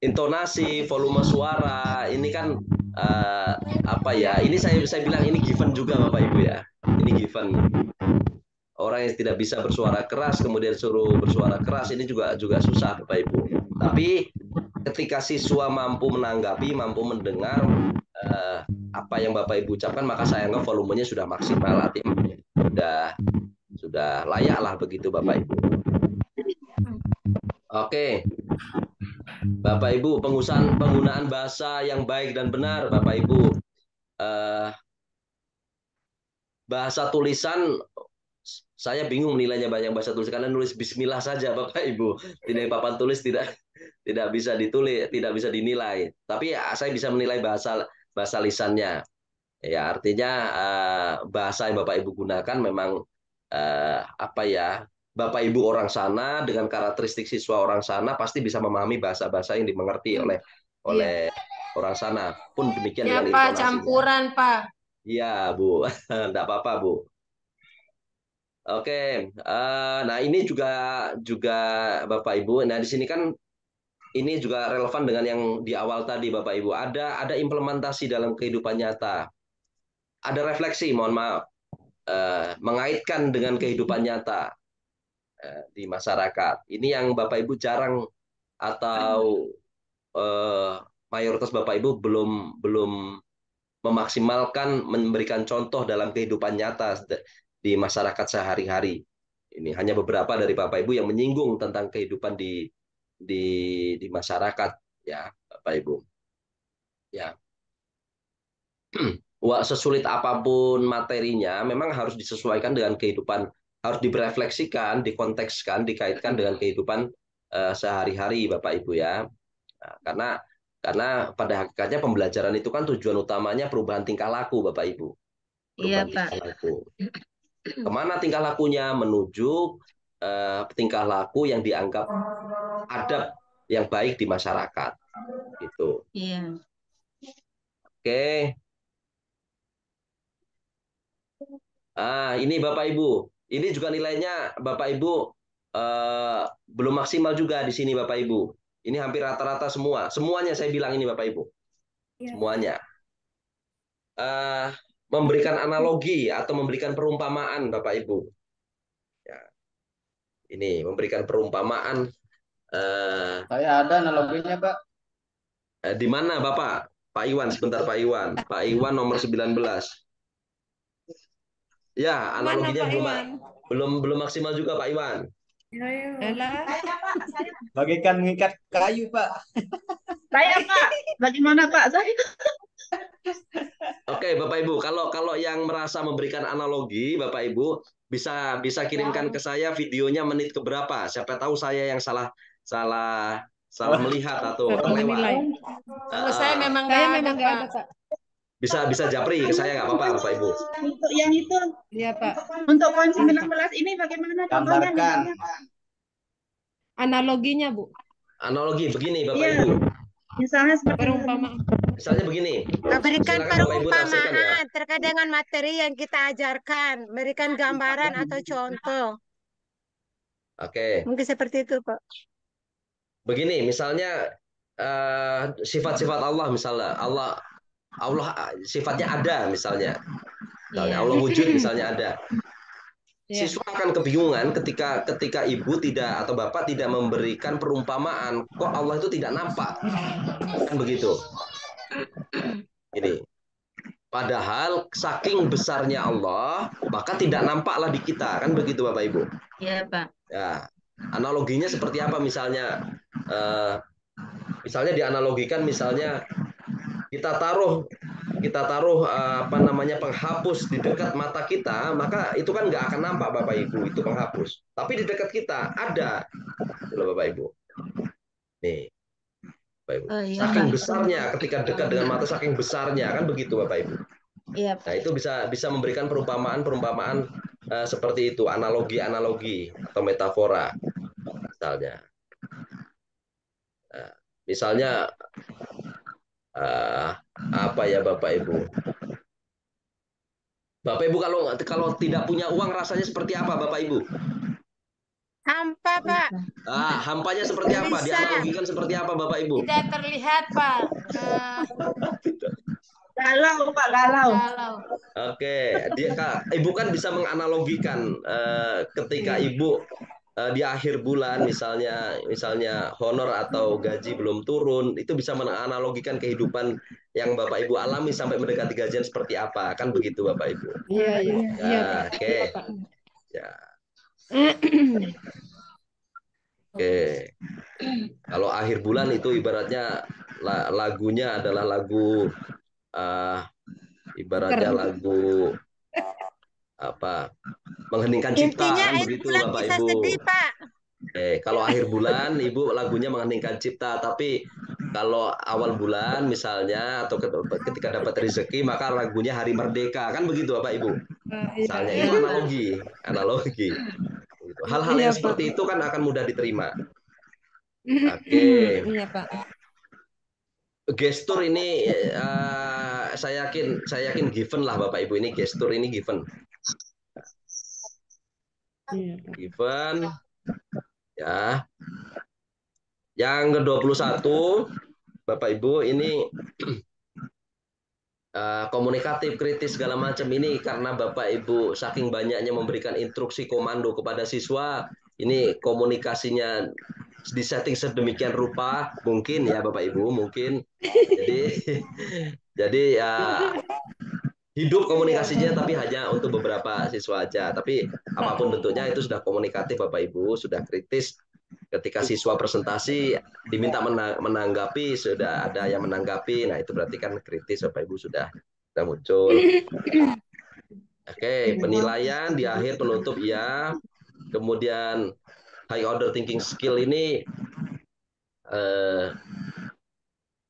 intonasi, volume suara, ini kan ini saya bilang ini given juga Bapak Ibu ya. Ini given. Orang yang tidak bisa bersuara keras kemudian suruh bersuara keras ini juga susah Bapak Ibu. Tapi ketika siswa mampu menanggapi, mampu mendengar apa yang Bapak Ibu ucapkan, maka saya anggap volumenya sudah maksimal, artinya sudah layak lah begitu Bapak Ibu. Oke. Bapak Ibu, penggunaan bahasa yang baik dan benar Bapak Ibu. Bahasa tulisan saya bingung menilainya, banyak bahasa tulis karena nulis bismillah saja Bapak Ibu. Tidak papan tulis tidak bisa ditulis, tidak bisa dinilai. Tapi saya bisa menilai bahasa lisannya. Ya, artinya bahasa yang Bapak Ibu gunakan memang Bapak Ibu orang sana dengan karakteristik siswa orang sana pasti bisa memahami bahasa-bahasa yang dimengerti oleh orang sana. Pun demikian Ya, dengan Pak, intonasinya. campuran, Pak. Iya, Bu. Enggak apa-apa, Bu. Oke, nah ini juga Bapak Ibu. Nah di sini kan ini juga relevan dengan yang di awal tadi Bapak Ibu. Ada implementasi dalam kehidupan nyata. Ada refleksi, mohon maaf, mengaitkan dengan kehidupan nyata di masyarakat. Ini yang Bapak Ibu jarang atau mayoritas Bapak Ibu belum memaksimalkan memberikan contoh dalam kehidupan nyata di masyarakat sehari-hari. Ini hanya beberapa dari Bapak Ibu yang menyinggung tentang kehidupan di masyarakat ya Bapak Ibu. Ya. Wah, sesulit apapun materinya memang harus disesuaikan dengan kehidupan, harus direfleksikan, dikontekskan, dikaitkan dengan kehidupan sehari-hari Bapak Ibu ya. Nah, karena pada hakikatnya pembelajaran itu kan tujuan utamanya perubahan tingkah laku Bapak Ibu. Iya, Pak. Tingkah laku. Kemana tingkah lakunya? Menuju tingkah laku yang dianggap adab yang baik di masyarakat. Gitu. Iya. Oke. Ini Bapak Ibu. Ini juga nilainya Bapak Ibu belum maksimal juga di sini Bapak Ibu. Ini hampir rata-rata semua. Semuanya saya bilang ini Bapak Ibu. Semuanya. Memberikan analogi atau memberikan perumpamaan Bapak Ibu. Ya. Ini memberikan perumpamaan. Saya ada analoginya, Pak. Di mana Bapak? Pak Iwan, sebentar Pak Iwan. Pak Iwan nomor 19. Ya, Mana analoginya Pak belum maksimal juga Pak Iwan. Alah. Bagaikan mengikat kayu, Pak. Saya Pak, bagaimana Pak? Saya Oke, Bapak Ibu, kalau yang merasa memberikan analogi, Bapak Ibu bisa kirimkan ke saya videonya menit keberapa. Siapa tahu saya yang salah melihat atau Salah terlewat. menilai. Kalau saya memang Saya nggak memang ada, nggak Pak. ada, Pak. Bisa japri ke saya nggak apa-apa, Bapak Ibu. untuk yang itu, Iya, Pak. untuk poin 19 ini bagaimana contohnya? Gambarkan. Analoginya, Bu. Analogi begini, Bapak Iya. Ibu. Misalnya seperti Perumpamaan. Misalnya begini. Berikan Silakan Bapak Ibu tafsirkan ya. perumpamaan terkait dengan materi yang kita ajarkan. Berikan gambaran atau contoh. Oke. Mungkin seperti itu, Pak. Begini, misalnya sifat-sifat Allah misalnya. Allah sifatnya ada misalnya. Iya. Allah wujud misalnya ada. Iya. Siswa akan kebingungan ketika ibu tidak atau bapak tidak memberikan perumpamaan, kok Allah itu tidak nampak, kan begitu. Ini, padahal saking besarnya Allah, maka tidak nampaklah di kita, kan begitu Bapak Ibu. Iya, Pak. Ya, analoginya seperti apa misalnya? Misalnya dianalogikan misalnya kita taruh penghapus di dekat mata kita, maka itu kan nggak akan nampak Bapak Ibu itu penghapus. Tapi di dekat kita ada, loh Bapak Ibu. Nih, Bapak Ibu. Oh, iya, Saking Pak. besarnya ketika dekat dengan mata, saking besarnya kan begitu Bapak Ibu. Iya, Nah itu bisa memberikan perumpamaan seperti itu, analogi atau metafora misalnya. Nah, misalnya apa ya Bapak Ibu? Bapak Ibu kalau tidak punya uang rasanya seperti apa Bapak Ibu? Hampa, Pak. Hampanya seperti apa? Bisa. Dianalogikan seperti apa Bapak Ibu? Tidak terlihat, Pak. galau Pak, galau. Oke, Ibu kan bisa menganalogikan ketika Ibu di akhir bulan misalnya honor atau gaji belum turun, itu bisa menganalogikan kehidupan yang Bapak Ibu alami sampai mendekati gajian seperti apa, kan begitu Bapak Ibu. Iya. Oke. Ya. Oke. Kalau akhir bulan itu ibaratnya lagunya adalah lagu ibaratnya lagu apa? Mengheningkan cipta, Intinya kan akhir begitu bulan Bapak bisa Ibu. sedih, Pak. Kalau akhir bulan Ibu lagunya mengheningkan cipta, tapi kalau awal bulan misalnya atau ketika dapat rezeki maka lagunya Hari Merdeka, kan begitu Bapak Ibu. Misalnya itu analogi. Hal-hal yang seperti itu kan akan mudah diterima. Oke. Iya, Pak. Gestur ini saya yakin given lah Bapak Ibu, ini gestur ini given. Given. Ya. Yang ke-21 Bapak Ibu ini komunikatif, kritis segala macam ini karena Bapak Ibu saking banyaknya memberikan instruksi komando kepada siswa, ini komunikasinya disetting sedemikian rupa, mungkin ya Bapak Ibu, mungkin. Jadi hidup komunikasinya tapi hanya untuk beberapa siswa aja. Tapi apapun bentuknya itu sudah komunikatif Bapak Ibu, sudah kritis. Ketika siswa presentasi diminta menanggapi, sudah ada yang menanggapi, nah itu berarti kan kritis Bapak Ibu sudah muncul. Oke, penilaian di akhir penutup ya. Kemudian high order thinking skill ini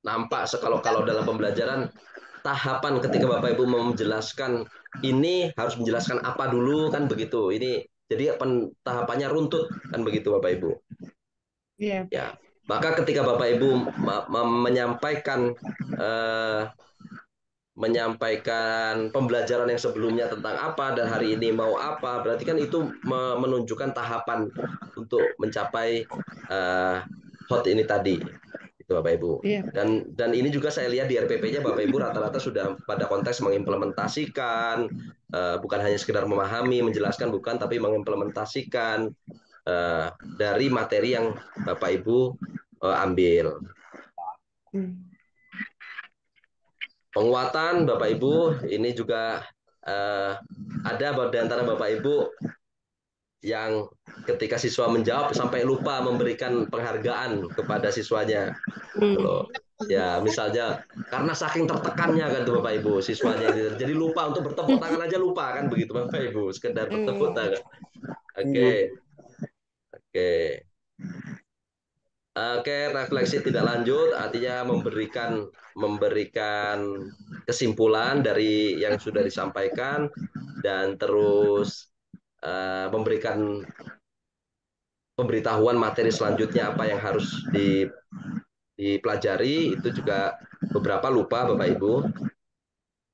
nampak kalau dalam pembelajaran tahapan ketika Bapak Ibu mau menjelaskan ini harus menjelaskan apa dulu, kan begitu. Ini jadi tahapannya runtut, kan begitu Bapak Ibu. Iya. Ya, maka ketika Bapak Ibu menyampaikan menyampaikan pembelajaran yang sebelumnya tentang apa dan hari ini mau apa, berarti kan itu menunjukkan tahapan untuk mencapai hot ini tadi, itu Bapak Ibu. Dan ini juga saya lihat di RPP-nya Bapak Ibu rata-rata sudah pada konteks mengimplementasikan, bukan hanya sekedar memahami, menjelaskan, bukan, tapi mengimplementasikan dari materi yang Bapak Ibu ambil. Penguatan Bapak Ibu, ini juga ada di antara Bapak Ibu yang ketika siswa menjawab sampai lupa memberikan penghargaan kepada siswanya. Loh. Ya, misalnya karena saking tertekannya kan tuh Bapak Ibu siswanya, jadi lupa untuk bertepuk tangan aja, lupa kan begitu Bapak Ibu, sekedar bertepuk tangan. Oke. Oke, refleksi tidak lanjut artinya memberikan kesimpulan dari yang sudah disampaikan dan terus memberikan pemberitahuan materi selanjutnya apa yang harus dipelajari, itu juga beberapa lupa Bapak Ibu.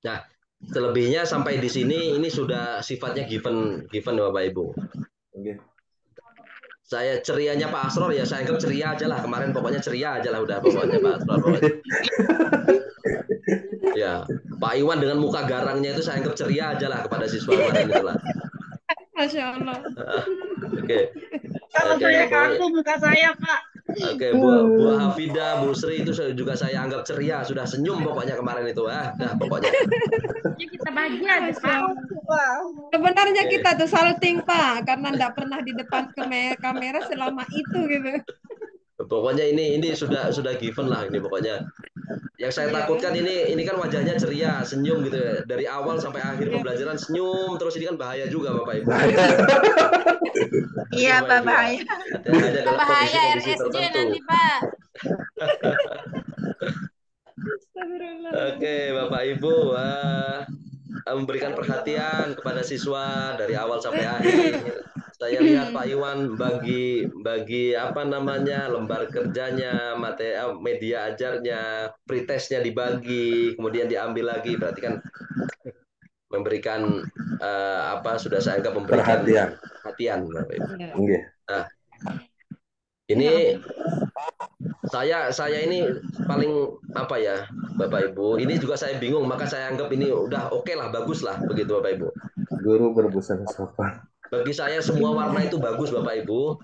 Nah, selebihnya sampai di sini ini sudah sifatnya given Bapak Ibu. Saya cerianya Pak Asror ya saya anggap ceria aja lah, kemarin pokoknya ceria aja lah udah pokoknya Pak Asror pokoknya. Ya, Pak Iwan dengan muka garangnya itu saya anggap ceria aja lah kepada siswa kemarin itu lah. Masya Allah. Oke. Kalau saya kaku muka saya Pak. Oke, Bu Hafida, Bu Sri itu juga saya anggap ceria, sudah senyum pokoknya kemarin itu, dah pokoknya. Kita bahagia Pak. Sebenarnya kita tuh salting Pak, karena enggak pernah di depan kamera selama itu gitu. Pokoknya ini sudah given lah ini pokoknya. Yang saya takutkan ini kan wajahnya ceria, senyum gitu ya. Dari awal sampai akhir pembelajaran senyum terus, ini kan bahaya juga Bapak Ibu. Iya Pak, bahaya. Bahaya RSJ nanti Pak. Oke Bapak Ibu, memberikan perhatian kepada siswa dari awal sampai akhir. Saya lihat Pak Iwan bagi apa namanya lembar kerjanya, media ajarnya, pretestnya dibagi, kemudian diambil lagi, berarti kan memberikan sudah saya anggap memberikan perhatian Bapak Ibu. Nah, ini saya ini paling apa ya Bapak Ibu, ini juga saya bingung, maka saya anggap ini udah oke lah, bagus lah begitu Bapak Ibu. Guru berbusana sopan. Bagi saya semua warna itu bagus Bapak Ibu.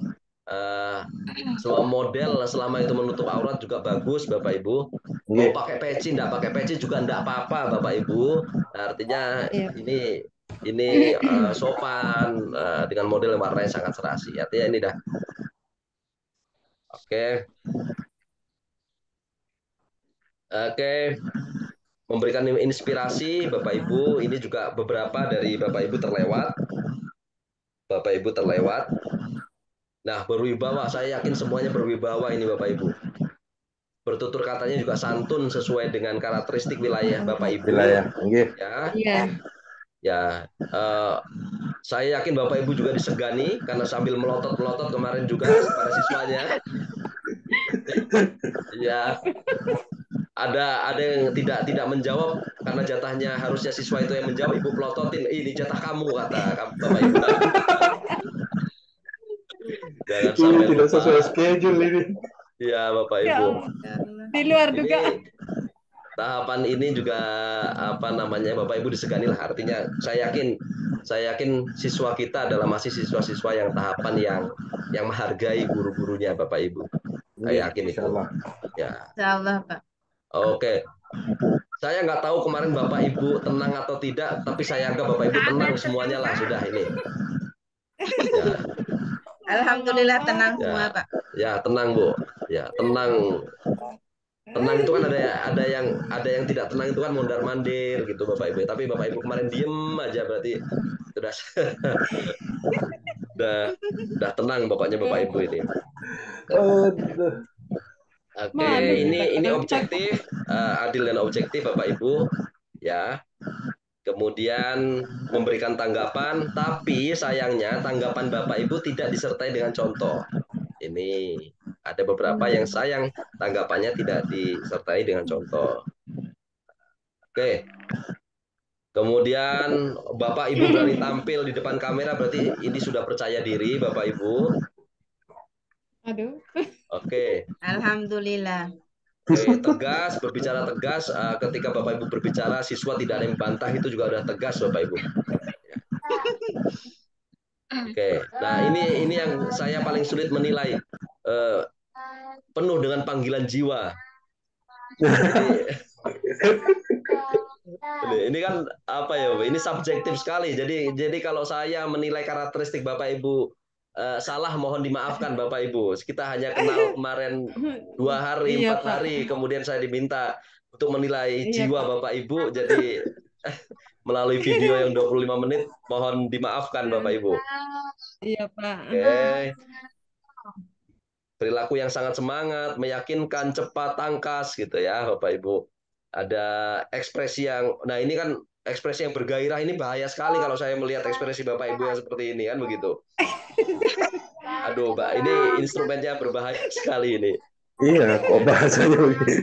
Semua model selama itu menutup aurat juga bagus Bapak Ibu. Mau pakai peci, enggak pakai peci juga enggak apa-apa Bapak Ibu. Artinya ini sopan dengan model yang warnanya sangat serasi. Artinya ini dah. Oke. Memberikan inspirasi Bapak Ibu, ini juga beberapa dari Bapak Ibu terlewat. Nah, berwibawa, saya yakin semuanya berwibawa ini Bapak Ibu. Bertutur katanya juga santun sesuai dengan karakteristik wilayah Bapak Ibu. Ya, saya yakin Bapak Ibu juga disegani karena sambil melotot-melotot kemarin juga para siswanya. Ya, ada yang tidak menjawab karena jatahnya harusnya siswa itu yang menjawab, Ibu pelototin, ini jatah kamu kata Bapak Ibu. Jangan sampai tidak sesuai schedule ini. Ya Bapak Ibu. Di luar dugaan. Tahapan ini juga apa namanya Bapak Ibu disegani lah. Artinya saya yakin siswa kita adalah masih siswa-siswa yang tahapan yang menghargai guru-gurunya Bapak Ibu. Saya yakin itu. Ya. Insyaallah Pak. Oke. Saya nggak tahu kemarin Bapak Ibu tenang atau tidak, tapi saya anggap Bapak Ibu tenang semuanya lah sudah ini. Ya. Alhamdulillah tenang semua Pak. Ya tenang Bu. Ya tenang. Tenang itu kan ada yang tidak tenang itu kan mondar-mandir gitu Bapak Ibu. Tapi Bapak Ibu kemarin diem aja berarti sudah udah tenang pokoknya Bapak Ibu ini. Oke, ini objektif, adil dan objektif Bapak Ibu, ya. Kemudian memberikan tanggapan, tapi sayangnya tanggapan Bapak Ibu tidak disertai dengan contoh. Ini ada beberapa yang sayang tanggapannya tidak disertai dengan contoh. Oke, Kemudian Bapak Ibu berani tampil di depan kamera, berarti ini sudah percaya diri Bapak Ibu. Aduh. Oke. Alhamdulillah. Oke, tegas, berbicara tegas. Ketika Bapak Ibu berbicara, siswa tidak ada yang bantah, itu juga udah tegas Bapak Ibu. Oke, nah ini yang saya paling sulit menilai. Penuh dengan panggilan jiwa. Ini kan apa ya, ini subjektif sekali. Jadi kalau saya menilai karakteristik Bapak Ibu salah, mohon dimaafkan Bapak Ibu. Kita hanya kenal kemarin 2 hari, 4 hari, kemudian saya diminta untuk menilai jiwa Bapak Ibu. Jadi melalui video yang 25 menit, mohon dimaafkan Bapak Ibu. Iya Pak. Oke. Perilaku yang sangat semangat, meyakinkan, cepat, tangkas gitu ya Bapak Ibu. Ada ekspresi yang, nah ini kan ekspresi yang bergairah, ini bahaya sekali kalau saya melihat ekspresi Bapak Ibu yang seperti ini kan begitu. Aduh Mbak, ini instrumennya berbahaya sekali ini. Iya, kok bahasanya begini.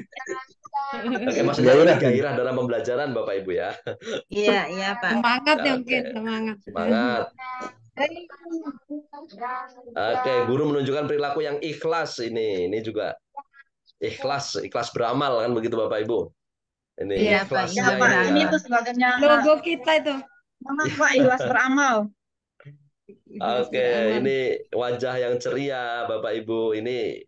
Oke, maksudnya ini gairah dalam pembelajaran Bapak Ibu ya. Iya, iya Pak. Semangat ya mungkin, semangat. Semangat. Oke, guru menunjukkan perilaku yang ikhlas ini. Ini juga ikhlas beramal kan begitu Bapak Ibu. Ini Iya, Pak. ikhlasnya Ya, Pak. ini Ini ya. tuh sebagainya Logo kita itu. Pak, ikhlas beramal. Oke, ini wajah yang ceria Bapak Ibu. Ini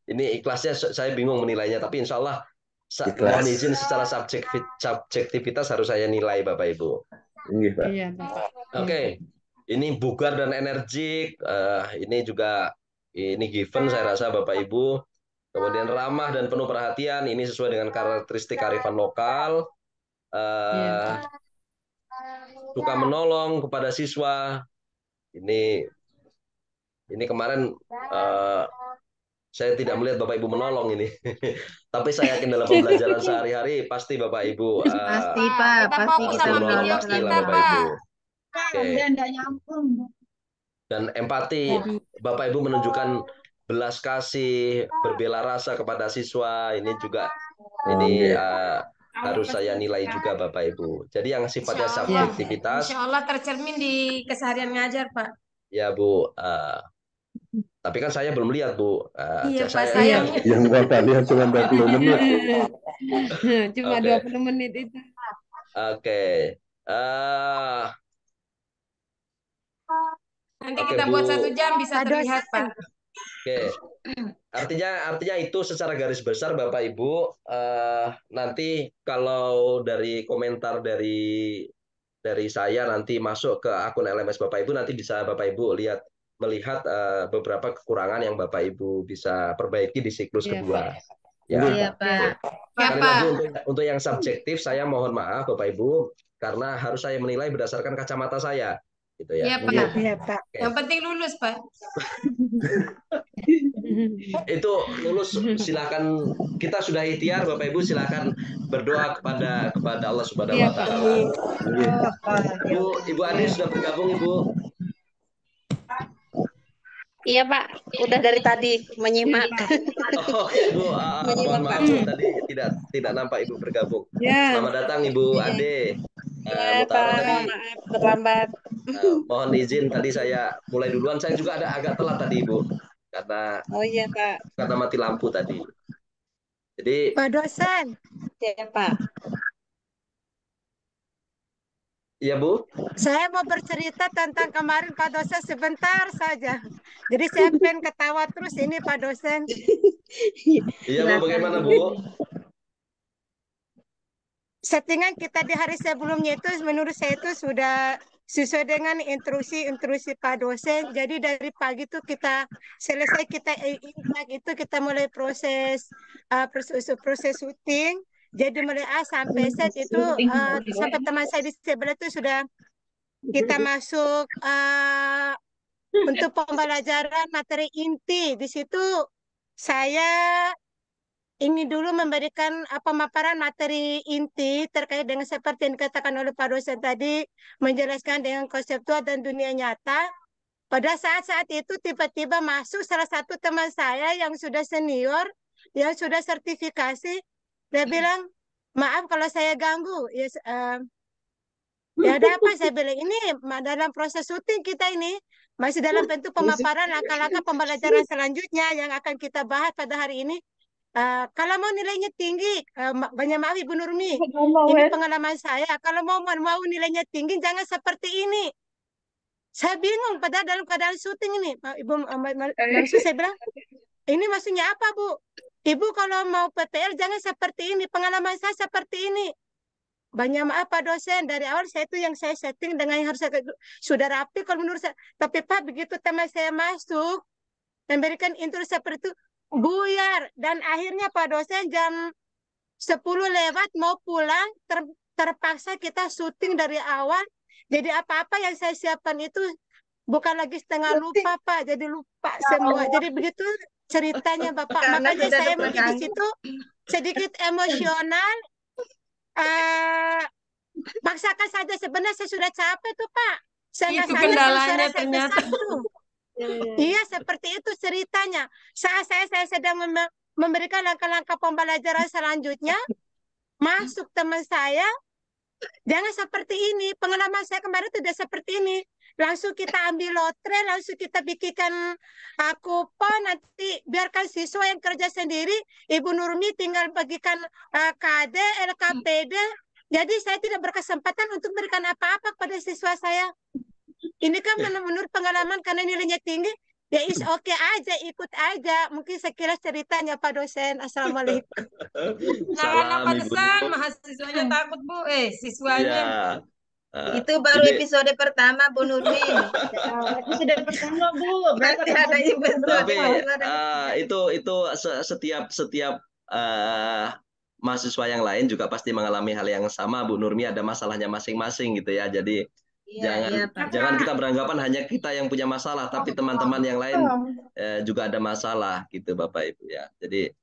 ikhlasnya saya bingung menilainya, tapi insya Allah mohon izin secara subjektivitas harus saya nilai Bapak Ibu. Iya Pak. Oke, ini bugar dan energik. Ini juga ini given saya rasa Bapak Ibu. Kemudian ramah dan penuh perhatian. Ini sesuai dengan karakteristik kearifan lokal. Suka menolong kepada siswa. Ini kemarin saya tidak melihat Bapak Ibu menolong ini. Tapi saya yakin dalam pembelajaran sehari-hari pasti Bapak Ibu Pasti Pak, pasti kita menolong menolong pastilah Bapak Ibu. Oke. Nggak nyambung. Dan empati, Bapak Ibu menunjukkan belas kasih, berbela rasa kepada siswa. Ini juga harus saya nilai juga Bapak Ibu. Jadi yang sifatnya subjektivitas. Insya Allah tercermin di keseharian ngajar Pak. Ya Bu. Tapi kan saya belum lihat Bu. Iya Pak, saya. Yang Bapak lihat cuma 20 menit. Cuma 20 menit itu. Oke. Nanti kita buat 1 jam bisa terlihat Pak. Oke. Artinya itu secara garis besar Bapak Ibu. Nanti kalau dari komentar dari saya nanti masuk ke akun LMS Bapak Ibu, nanti bisa Bapak Ibu melihat beberapa kekurangan yang Bapak Ibu bisa perbaiki di siklus kedua. Iya Pak. Sekali lagi untuk yang subjektif saya mohon maaf Bapak Ibu karena harus saya menilai berdasarkan kacamata saya. Gitu ya. Iya Pak. Iya Pak. Yang penting lulus Pak. Itu lulus silakan, kita sudah ikhtiar Bapak Ibu, silakan berdoa kepada Allah Subhanahu wa taala. Ibu Ani sudah bergabung Ibu? Iya Pak, udah dari tadi menyimak. Oh Ibu, mohon maaf tadi tidak nampak Ibu bergabung. Selamat datang Ibu Ade. Mutara tadi terlambat. Mohon izin tadi saya mulai duluan, saya juga agak telat tadi Ibu karena Pak. Karena mati lampu tadi. Jadi Pak dosen. Ya Pak. Iya Bu. Saya mau bercerita tentang kemarin Pak dosen sebentar saja. Jadi saya pengen ketawa terus ini Pak dosen. Iya Bu, bagaimana Bu? Settingan kita di hari sebelumnya itu menurut saya itu sudah sesuai dengan instruksi Pak dosen. Jadi dari pagi itu kita selesai kita itu kita mulai proses syuting. Jadi mulai A sampai Z itu sampai teman saya di sebelah itu sudah kita masuk untuk pembelajaran materi inti. Di situ saya ini dulu memberikan pemaparan materi inti terkait dengan seperti yang dikatakan oleh Pak dosen tadi, menjelaskan dengan konseptual dan dunia nyata. Pada saat itu tiba-tiba masuk salah satu teman saya yang sudah senior, yang sudah sertifikasi. Dia bilang, maaf kalau saya ganggu. Ya ada apa saya bilang ini dalam proses syuting kita ini masih dalam bentuk pemaparan langkah-langkah pembelajaran selanjutnya yang akan kita bahas pada hari ini. Kalau mau nilainya tinggi, banyak maaf Ibu Nurmi, ini pengalaman saya. Kalau mau nilainya tinggi jangan seperti ini. Saya bingung padahal dalam keadaan syuting ini, Ibu maksud saya bilang, ini maksudnya apa Bu? Ibu kalau mau PPL jangan seperti ini. Pengalaman saya seperti ini. Banyak maaf Pak dosen, dari awal saya itu yang saya setting dengan yang harus saya, sudah rapi kalau menurut saya. Tapi Pak begitu teman saya masuk memberikan intro seperti itu, buyar. Dan akhirnya Pak dosen jam 10 lewat mau pulang, terpaksa kita syuting dari awal. Jadi apa-apa yang saya siapkan itu bukan lagi setengah lupa Pak, jadi lupa semua. Jadi begitu ceritanya Bapak. Makanya saya mungkin di situ sedikit emosional. Paksakan saja, sebenarnya saya sudah capek tuh Pak. Saya Itu sadar kendalanya saya ternyata. Iya seperti itu ceritanya. Saat saya sedang memberikan langkah-langkah pembelajaran selanjutnya, masuk teman saya, jangan seperti ini. Pengalaman saya kemarin tidak seperti ini. Langsung kita ambil lotre, langsung kita bikinkan kupon, nanti biarkan siswa yang kerja sendiri, Ibu Nurmi tinggal bagikan KD, LKPD. Jadi saya tidak berkesempatan untuk memberikan apa-apa kepada siswa saya. Ini kan menurut pengalaman karena nilainya tinggi, ya is oke aja, ikut aja. Mungkin sekilas ceritanya Pak dosen. Assalamualaikum. Nah, Salam Ibu pantesan Nur. mahasiswanya takut Bu. Siswanya. Ya. Itu baru Jadi episode pertama Bu Nurmi. Episode pertama Bu, Berarti ada episode tapi itu setiap mahasiswa yang lain juga pasti mengalami hal yang sama, Bu Nurmi, ada masalahnya masing-masing gitu ya. Jadi jangan kita beranggapan hanya kita yang punya masalah, tapi teman-teman yang lain juga ada masalah gitu Bapak Ibu ya. Jadi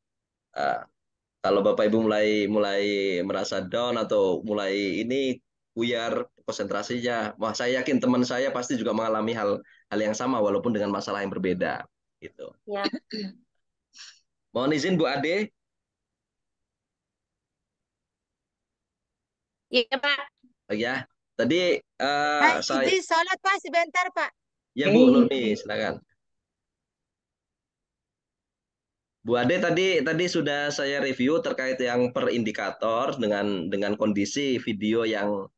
kalau Bapak Ibu mulai merasa down atau mulai ini buyar konsentrasinya, wah saya yakin teman saya pasti juga mengalami hal yang sama walaupun dengan masalah yang berbeda gitu. Ya. Mohon izin Bu Ade. Iya Pak. Ya, tadi saya Izin sholat Pak sebentar Pak. ya Bu Nurmi silakan. Bu Ade tadi sudah saya review terkait yang per indikator dengan kondisi video yang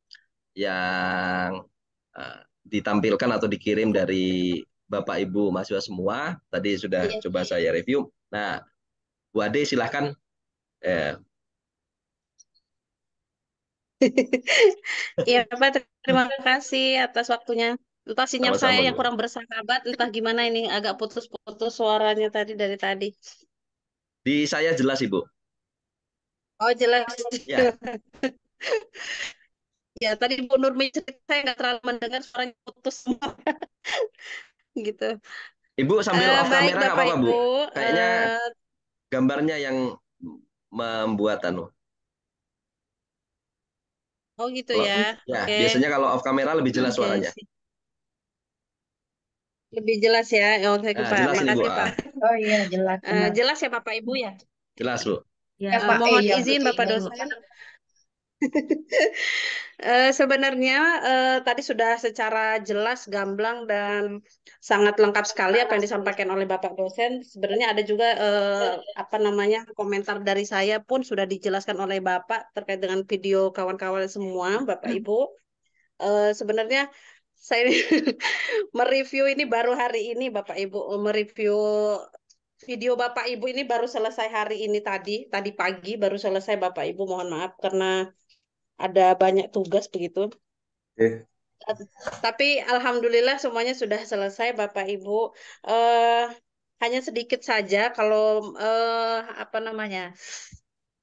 ditampilkan atau dikirim dari Bapak Ibu mahasiswa semua. Tadi sudah coba saya review. Nah, Bu Ade silahkan. Iya Pak, terima kasih atas waktunya. Entah sinyal Sama-sama, saya yang Bu. kurang bersahabat, entah gimana ini agak putus-putus suaranya dari tadi. Di saya jelas Ibu. Oh jelas. Ya. Ya tadi Bu Nurmi cerita saya nggak terlalu mendengar, suaranya putus semua. Gitu. Ibu sambil off Baik kamera nggak Bapak apa-apa Bu? Ibu. Kayaknya gambarnya yang membuat Oh gitu Kalau- ya. Ya, Oke. biasanya kalau off kamera lebih jelas Oke, suaranya. lebih jelas ya. Oke Nah, Pak, jelas ini, Bu. makasih Pak. Oh iya jelas. benar. Jelas ya Bapak Ibu ya. Jelas, Bu. Ya, Mohon iya, izin betul. Bapak dosen. Sebenarnya tadi sudah secara jelas, gamblang dan sangat lengkap sekali apa yang disampaikan oleh Bapak dosen. Sebenarnya ada juga komentar dari saya pun sudah dijelaskan oleh Bapak terkait dengan video kawan-kawan semua, Bapak Ibu. Sebenarnya saya mereview ini baru hari ini, Bapak Ibu, mereview video Bapak Ibu ini baru selesai hari ini tadi pagi baru selesai Bapak Ibu, mohon maaf karena ada banyak tugas begitu. Tapi alhamdulillah semuanya sudah selesai Bapak Ibu. Hanya sedikit saja kalau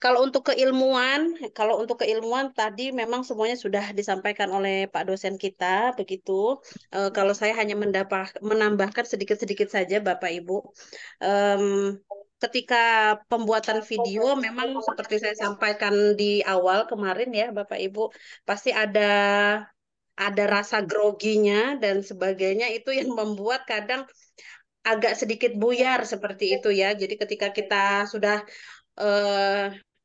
kalau untuk keilmuan tadi memang semuanya sudah disampaikan oleh Pak dosen kita begitu. Kalau saya hanya menambahkan sedikit-sedikit saja Bapak Ibu. Ketika pembuatan video memang seperti saya sampaikan di awal kemarin ya Bapak Ibu, pasti ada rasa groginya dan sebagainya, itu yang membuat kadang agak sedikit buyar seperti itu ya. Jadi ketika kita sudah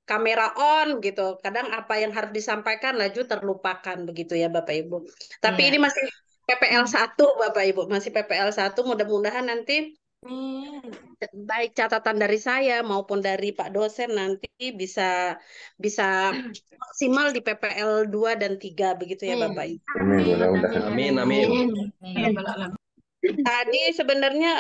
kamera on gitu. Kadang apa yang harus disampaikan laju terlupakan begitu ya Bapak Ibu. Tapi Iya. ini masih PPL 1 Bapak Ibu, masih PPL 1. Mudah-mudahan nanti baik catatan dari saya maupun dari Pak dosen nanti bisa bisa maksimal di PPL 2 dan 3 begitu ya Bapak Ibu. Amin, mudah-mudahan. Amin, amin. Tadi sebenarnya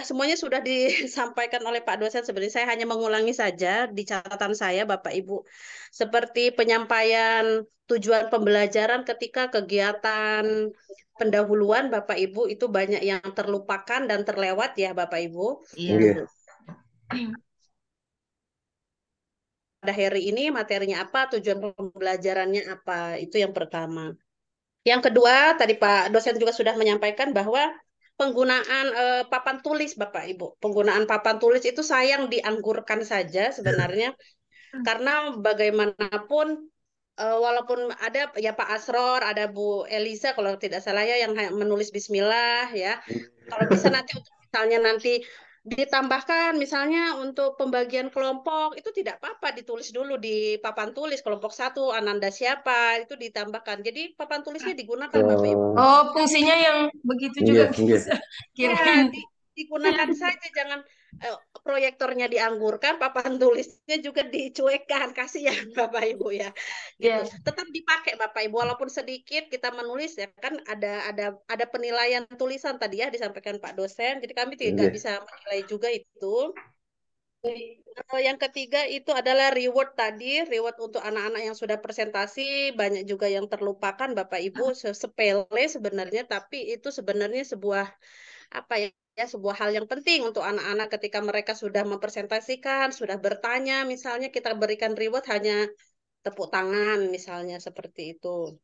semuanya sudah disampaikan oleh Pak dosen. Sebenarnya saya hanya mengulangi saja di catatan saya Bapak Ibu. Seperti penyampaian tujuan pembelajaran ketika kegiatan pendahuluan Bapak Ibu itu banyak yang terlupakan dan terlewat ya Bapak Ibu. Iya. Pada hari ini materinya apa, tujuan pembelajarannya apa, itu yang pertama. Yang kedua, tadi Pak dosen juga sudah menyampaikan bahwa penggunaan papan tulis Bapak Ibu. Penggunaan papan tulis itu sayang dianggurkan saja sebenarnya. Karena bagaimanapun walaupun ada ya Pak Asror, ada Bu Elisa kalau tidak salah ya yang menulis bismillah ya. Kalau bisa nanti misalnya nanti ditambahkan misalnya untuk pembagian kelompok itu tidak apa-apa ditulis dulu di papan tulis kelompok 1 Ananda siapa itu ditambahkan. Jadi papan tulisnya digunakan Bapak Ibu. Oh, fungsinya yang begitu juga bisa. Ya, digunakan saja, jangan proyektornya dianggurkan, papan tulisnya juga dicuekkan, kasihan Bapak Ibu ya. Gitu. Tetap dipakai Bapak Ibu, walaupun sedikit kita menulis ya kan ada penilaian tulisan tadi ya disampaikan Pak dosen. Jadi kami tidak bisa menilai juga itu. Yang ketiga itu adalah reward tadi, reward untuk anak-anak yang sudah presentasi, banyak juga yang terlupakan Bapak Ibu, sepele sebenarnya, tapi itu sebenarnya sebuah apa ya, sebuah hal yang penting untuk anak-anak ketika mereka sudah mempresentasikan, sudah bertanya, misalnya kita berikan reward hanya tepuk tangan misalnya seperti itu.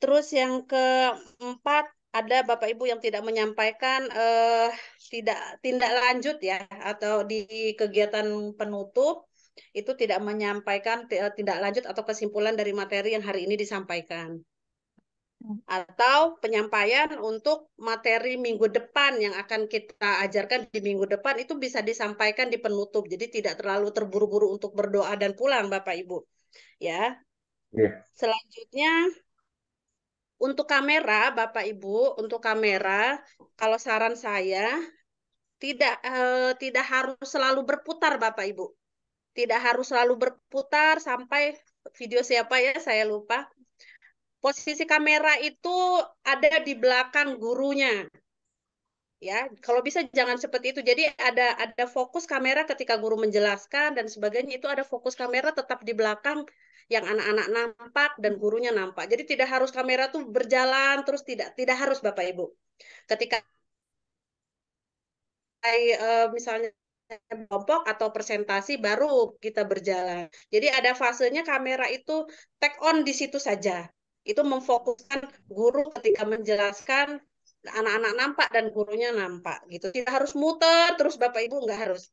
Terus yang keempat ada Bapak Ibu yang tidak menyampaikan tindak lanjut ya atau di kegiatan penutup itu tidak menyampaikan tindak lanjut atau kesimpulan dari materi yang hari ini disampaikan. Atau penyampaian untuk materi minggu depan yang akan kita ajarkan di minggu depan itu bisa disampaikan di penutup. Jadi tidak terlalu terburu-buru untuk berdoa dan pulang Bapak Ibu. Ya. Selanjutnya untuk kamera Bapak Ibu, untuk kamera kalau saran saya tidak harus selalu berputar Bapak Ibu. Tidak harus selalu berputar sampai video siapa ya saya lupa. Posisi kamera itu ada di belakang gurunya. Ya, kalau bisa jangan seperti itu. Jadi ada fokus kamera ketika guru menjelaskan dan sebagainya itu ada fokus kamera tetap di belakang yang anak-anak nampak dan gurunya nampak. Jadi tidak harus kamera tuh berjalan terus tidak harus Bapak Ibu. Ketika misalnya kelompok atau presentasi baru kita berjalan. Jadi ada fasenya kamera itu take on di situ saja. Itu memfokuskan guru ketika menjelaskan anak-anak nampak dan gurunya nampak gitu. Tidak harus muter terus Bapak Ibu nggak harus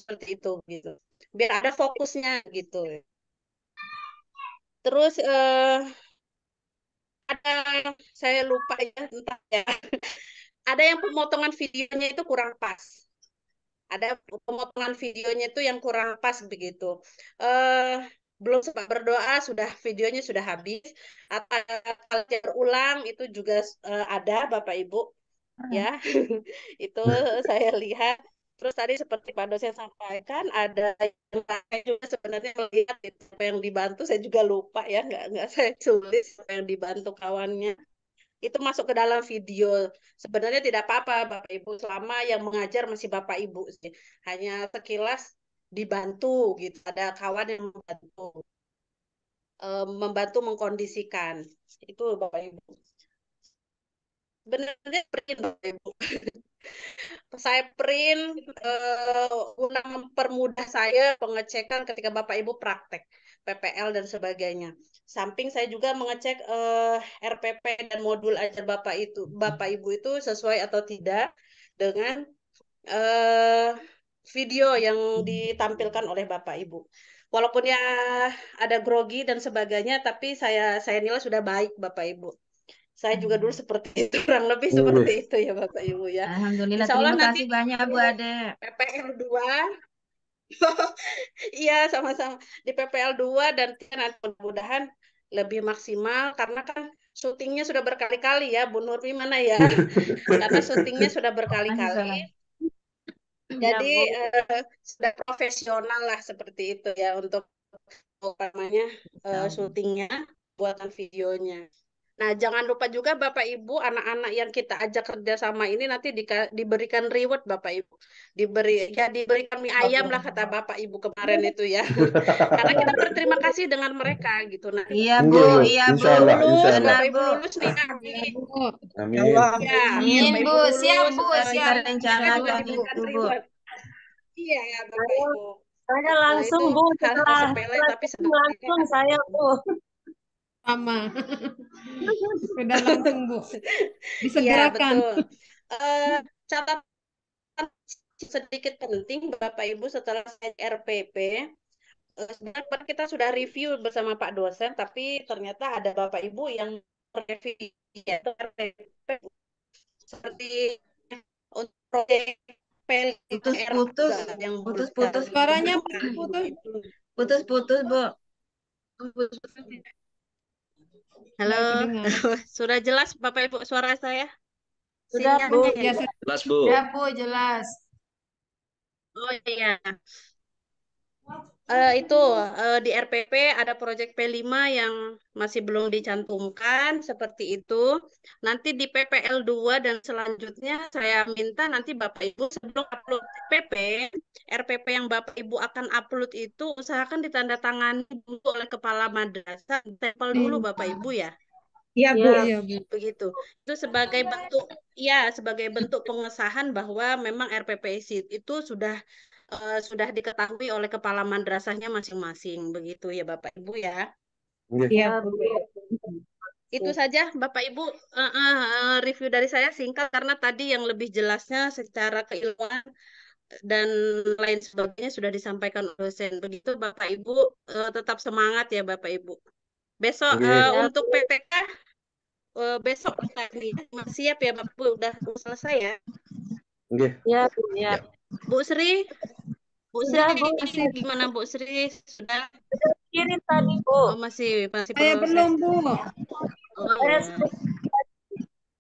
seperti itu gitu. Biar ada fokusnya gitu. Terus ada saya lupa ya entah ya. Ada yang pemotongan videonya itu kurang pas. Ada pemotongan videonya itu yang kurang pas begitu. Belum sempat berdoa sudah videonya sudah habis. Atau ulang itu juga ada Bapak Ibu ya. Itu saya lihat. Terus tadi seperti Pak dosen sampaikan ada yang juga sebenarnya melihat apa yang dibantu saya juga lupa ya nggak saya tulis apa yang dibantu kawannya. Itu masuk ke dalam video. Sebenarnya tidak apa-apa Bapak Ibu selama yang mengajar masih Bapak Ibu sih. Hanya sekilas dibantu gitu. Ada kawan yang membantu mengkondisikan. Itu Bapak Ibu. Sebenarnya print Bapak Ibu. Saya print guna mempermudah saya pengecekan ketika Bapak Ibu praktek PPL dan sebagainya. Samping saya juga mengecek RPP dan modul ajar Bapak Ibu itu sesuai atau tidak dengan video yang ditampilkan oleh Bapak Ibu. Walaupun ya ada grogi dan sebagainya, tapi saya nilai sudah baik Bapak Ibu. Saya juga dulu seperti itu, kurang lebih seperti itu ya Bapak Ibu ya. Alhamdulillah, Insya Allah terima nanti kasih banyak Bu Ade. PPL 2 Iya, sama-sama di PPL 2 dan 3 nanti mudah-mudahan lebih maksimal karena kan syutingnya sudah berkali-kali ya, Bu Nurmi mana ya? Karena syutingnya sudah berkali-kali. Ya, Jadi Bu. sudah profesional lah seperti itu ya untuk apa namanya syutingnya, buatan videonya. Nah, jangan lupa juga Bapak Ibu, anak-anak yang kita ajak kerja sama ini nanti diberikan reward Bapak Ibu. Diberikan mie ayam lah kata Bapak Ibu kemarin itu ya. Karena kita berterima kasih dengan mereka gitu. Nah, Iya, Nggih, Bu. Bu. Iya, Bu. Insya Allah, insya lulus, Allah. Benar, Bapak Ibu Bu. lulus nih nanti. Amin. Ya, Amin. Bapak Ibu Bu. Siap, lulus, Bu. Kita Siap. kita rencanakan juga itu, diberikan Bu. reward. Iya ya, Bapak Ibu. Saya Nah, langsung, itu Bu, hal-hal setelah sepele tapi syuting langsung sebenarnya saya, Bu. Sama. Sudah langsung, Bu. iya Disegerakan. betul. Catatan sedikit penting Bapak Ibu setelah saya RPP, sebenarnya kita sudah review bersama Pak dosen, tapi ternyata ada Bapak Ibu yang review ya, RPP seperti untuk proyek Putus-putus. yang Putus-putus. Suaranya putus. Putus-putus, Bu. Halo, Nggak kedengar. sudah jelas Bapak Ibu suara saya? Sudah, Bu. Sinyalnya Ya, ya? Jelas, Bu. Ya, Bu, jelas. Oh iya. Itu di RPP ada proyek P5 yang masih belum dicantumkan seperti itu. Nanti di PPL 2 dan selanjutnya saya minta nanti Bapak Ibu sebelum upload RPP yang Bapak Ibu akan upload itu usahakan ditandatangani dulu oleh kepala madrasah, tempel dulu Bapak Ibu ya. Iya, Bu. Iya, Bu. Begitu. Itu sebagai bentuk pengesahan bahwa memang RPP itu sudah diketahui oleh kepala madrasahnya masing-masing, begitu ya Bapak Ibu ya. Nggih. Iya, Bu. Itu saja Bapak Ibu, review dari saya singkat karena tadi yang lebih jelasnya secara keilmuan dan lain sebagainya sudah disampaikan oleh dosen. Begitu Bapak Ibu, tetap semangat ya Bapak Ibu. Besok Nggih. untuk PTK besok tadi siap ya Bapak Ibu, udah selesai ya. Nggih. Ya, Bu. Ya. Bu Sri, Sudah, Bu. gimana Bu Sri? Sudah Kirim tadi, Bu. Oh, masih Saya proses. belum, Bu. Oh Saya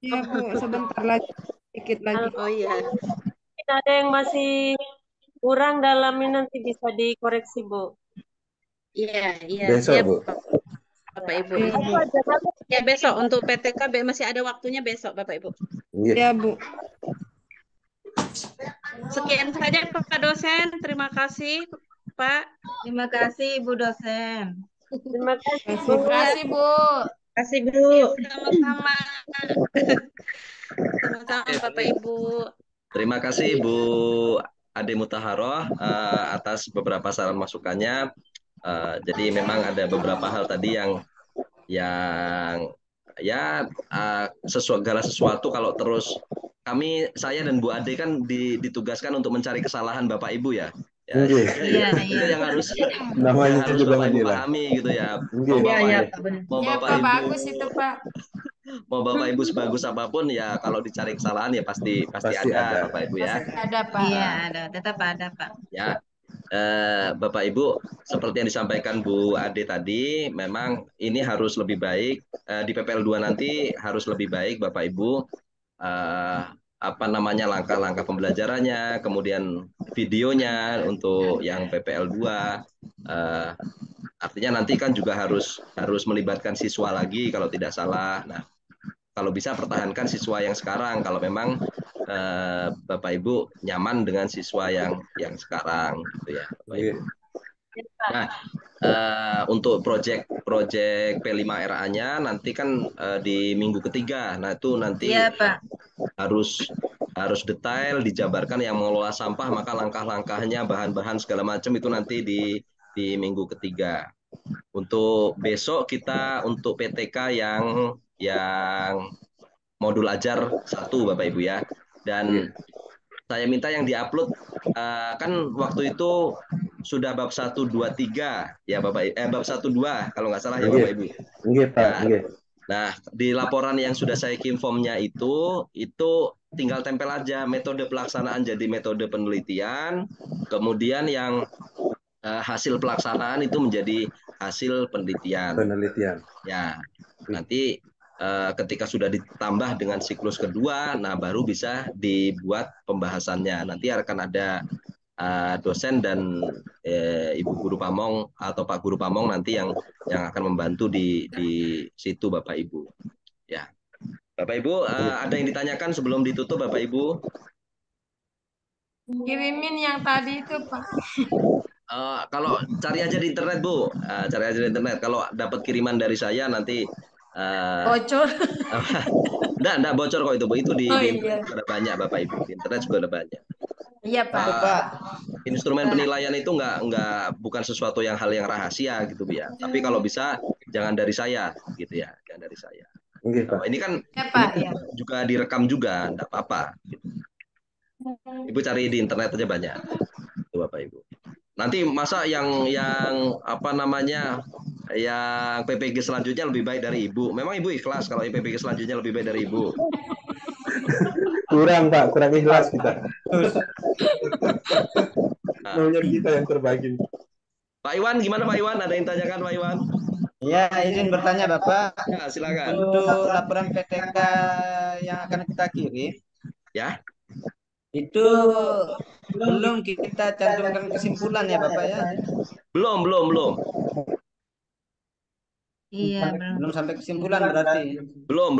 iya. Ya, Bu. Sebentar lagi. Sedikit lagi. Oh iya. mungkin ada yang masih kurang dalam ini nanti bisa dikoreksi, Bu. Iya, Besok, siap Bu. Bapak Ibu. Iya, Bu. Ya besok untuk PTK masih ada waktunya besok Bapak Ibu. Nggih. Ya, Bu. Sekian saja Pak dosen. Terima kasih Pak. Terima kasih, Ibu dosen. Terima kasih, Terima Bu. Terima kasih, Bu. Terima kasih, Bu. Sama-sama. Sama-sama Bapak Ibu. Terima kasih Bu Ade Mutaharoh atas beberapa saran masukannya. Jadi memang ada beberapa hal tadi yang ya segala sesuatu kalau terus saya dan Bu Ade kan ditugaskan untuk mencari kesalahan Bapak Ibu ya. Ya, Nggih. Iya, itu iya. yang harus Namanya juga Bapak Ibu inilah. pahami gitu ya. Nggih. Mau Ya, Bapak Pak, Ibu bagus itu, Pak. mau Bapak Ibu sebagus apapun ya kalau dicari kesalahan ya pasti Pasti ada ada. Bapak Ibu ya. Pasti ada, Pak. Iya, ada. Tetap ada, Pak. Ya, Bapak Ibu, seperti yang disampaikan Bu Ade tadi, memang ini harus lebih baik di PPL 2 nanti harus lebih baik Bapak Ibu. Apa namanya langkah-langkah pembelajarannya, kemudian videonya untuk yang PPL 2. Artinya nanti kan juga harus melibatkan siswa lagi kalau tidak salah. Nah, kalau bisa pertahankan siswa yang sekarang kalau memang Bapak Ibu nyaman dengan siswa yang sekarang gitu ya Bapak Ibu. Nah, untuk proyek P5 RA-nya nanti kan di minggu ketiga. Nah, itu nanti Iya, Pak. harus detail dijabarkan yang mengelola sampah, maka langkah-langkahnya, bahan-bahan segala macam itu nanti di minggu ketiga. Untuk besok kita untuk PTK yang modul ajar 1 Bapak Ibu ya. Dan saya minta yang diupload kan waktu itu sudah bab 1 2 3 ya Bapak bab 1 2 kalau nggak salah ya Bapak Ibu. Nggih, Pak. Nggih. Nah, di laporan yang sudah saya kirim formnya itu tinggal tempel aja metode pelaksanaan jadi metode penelitian, kemudian yang hasil pelaksanaan itu menjadi hasil penelitian. Ya, nanti ketika sudah ditambah dengan siklus kedua, nah baru bisa dibuat pembahasannya. Nanti akan ada dosen dan Ibu Guru Pamong atau Pak Guru Pamong nanti yang akan membantu di situ Bapak Ibu. Ya, Bapak Ibu ada yang ditanyakan sebelum ditutup Bapak Ibu? Kirimin yang tadi itu Pak. Kalau cari aja di internet Bu, cari aja di internet. Kalau dapat kiriman dari saya nanti bocor. Enggak bocor kok itu Bu. Itu di internet iya. ada banyak Bapak Ibu. Di internet juga ada banyak. Iya Pak. Instrumen penilaian itu bukan sesuatu hal yang rahasia gitu Bu ya. Tapi kalau bisa jangan dari saya gitu ya, jangan dari saya. Ini kan ya, Pak, ini juga direkam juga, enggak apa-apa. Gitu. Ibu cari di internet aja banyak, itu Bapak Ibu. Nanti masa yang apa namanya, yang PPG selanjutnya lebih baik dari Ibu. Memang Ibu ikhlas kalau PPG selanjutnya lebih baik dari Ibu? Kurang Pak, kurang ikhlas kita. Maunya kita yang terbagi. Pak Iwan, gimana Pak Iwan? Ada yang tanyakan Pak Iwan? Ya, izin bertanya Bapak. Ya, silakan. Untuk laporan PTK yang akan kita kirim, ya, itu belum kita cantumkan kesimpulan ya Bapak ya? Belum. Iya, belum sampai kesimpulan berarti. Belum.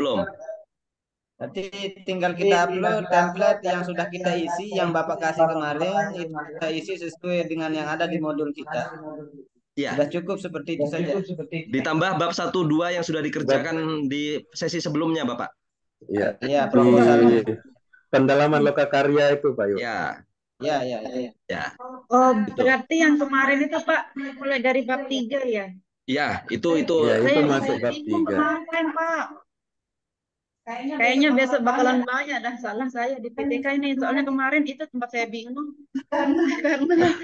Berarti tinggal kita upload template yang sudah kita isi, yang Bapak kasih kemarin, itu kita isi sesuai dengan yang ada di modul kita. Ya. Sudah cukup seperti itu saja. Ditambah bab 1-2 yang sudah dikerjakan di sesi sebelumnya, Bapak. Iya. Iya, proposal. Pendalaman lokakarya itu, Pak Yo. Ya. Ya. Oh, berarti yang kemarin itu Pak mulai dari bab 3 ya? Iya, itu. Ya, itu masuk bab 3. Kemarin Pak. Kayaknya besok bakalan banyak dah salah saya di PTK ini. Soalnya kemarin itu tempat saya bingung karena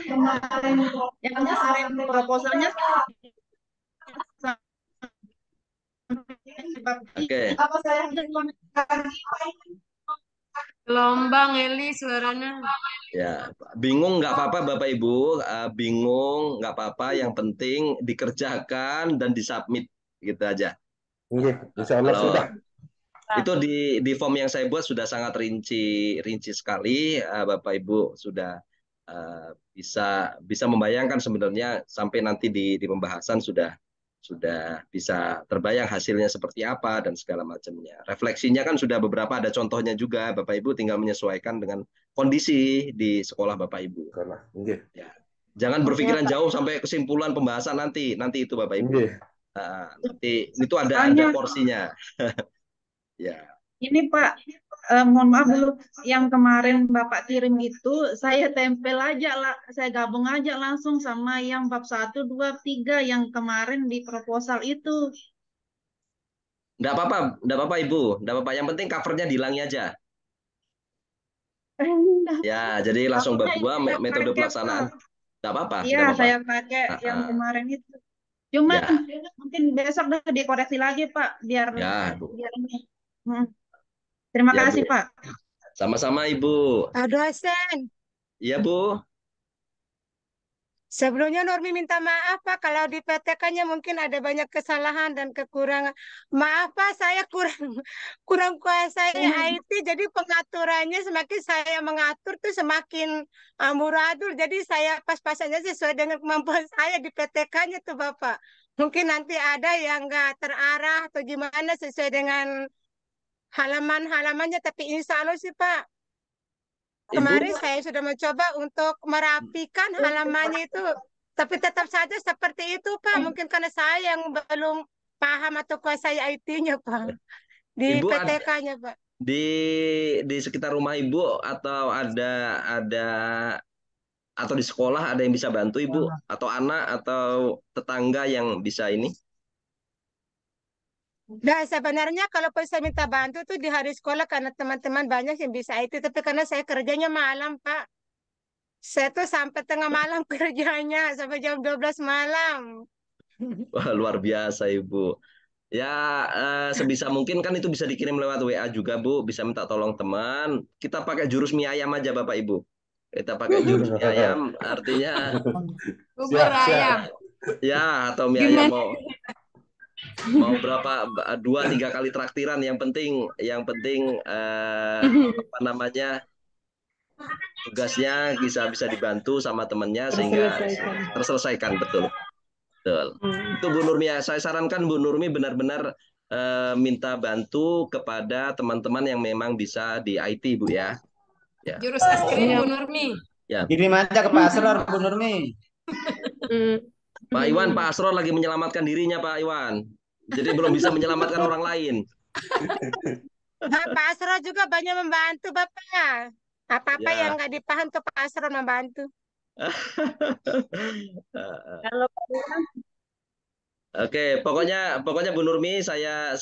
kemarin yang kemarin proposalnya Oke. apa saya Gelombang Eli suaranya. Ya, bingung nggak apa-apa Bapak Ibu, bingung nggak apa-apa. Yang penting dikerjakan dan disubmit gitu aja. Insya Allah sudah. Itu di form yang saya buat sudah sangat rinci sekali, Bapak Ibu sudah bisa membayangkan sebenarnya sampai nanti di pembahasan sudah bisa terbayang hasilnya seperti apa dan segala macamnya. Refleksinya kan sudah beberapa ada contohnya juga, Bapak Ibu tinggal menyesuaikan dengan kondisi di sekolah Bapak Ibu. Ya. Jangan berpikiran jauh sampai kesimpulan pembahasan nanti itu Bapak Ibu. Nanti itu ada porsinya. Ya. Ini Pak, mohon maaf dulu, yang kemarin Bapak kirim itu saya tempel aja lah, saya gabung aja langsung sama yang bab 1, 2, 3 yang kemarin di proposal itu. Enggak apa-apa Ibu, enggak apa-apa. Yang penting covernya dihilangi aja. Ya, jadi langsung bab 2 metode pelaksanaan. Enggak apa-apa. Iya, saya pakai yang kemarin itu. Cuma mungkin besok udah dikoreksi lagi Pak, biar ini. Terima kasih Bu. Pak. Sama-sama Ibu. Pak dosen. Iya Bu. Sebelumnya Nurmi minta maaf Pak kalau di PTK-nya mungkin ada banyak kesalahan dan kekurangan. Maaf Pak, saya kurang kuasai IT, jadi pengaturannya semakin saya mengatur tuh semakin amburadul. Jadi saya pas-pasannya sesuai dengan kemampuan saya di PTK-nya tuh Bapak. Mungkin nanti ada yang nggak terarah atau gimana sesuai dengan halaman-halamannya, tapi insya Allah sih Pak. Kemarin saya sudah mencoba untuk merapikan halamannya itu, tapi tetap saja seperti itu Pak. Mungkin karena saya yang belum paham atau kuasai IT-nya Pak. Di PTK-nya Pak. Di sekitar rumah Ibu atau ada atau di sekolah ada yang bisa bantu Ibu atau anak atau tetangga yang bisa ini? Nah, sebenarnya kalau saya minta bantu tuh di hari sekolah karena teman-teman banyak yang bisa IT, tapi karena saya kerjanya malam, Pak. Saya tuh sampai tengah malam kerjanya, sampai jam 12 malam. Wah, luar biasa Ibu. Ya, sebisa mungkin kan itu bisa dikirim lewat WA juga, Bu. Bisa minta tolong teman. Kita pakai jurus mie ayam aja, Bapak Ibu. Kita pakai jurus mie ayam, artinya Bubur ayam. ya atau mie ayam Gimana? mau berapa 2-3 kali traktiran. Yang penting apa namanya tugasnya bisa dibantu sama temannya sehingga Terselesaikan. terselesaikan betul. Betul. Itu Bu Nurmi, saya sarankan Bu Nurmi benar-benar minta bantu kepada teman-teman yang memang bisa di IT, Bu ya. Ya. Jurus es krim Bu Nurmi. Ya. Kirim aja ke Pak Asror, Bu Nurmi. Pak Iwan, Pak Asror lagi menyelamatkan dirinya, Pak Iwan. Jadi belum bisa menyelamatkan orang lain. Pak Asro juga banyak membantu Bapak. Apa-apa Ya. yang nggak dipaham tuh Pak Asro membantu. Kalau Oke, pokoknya Bu Nurmi saya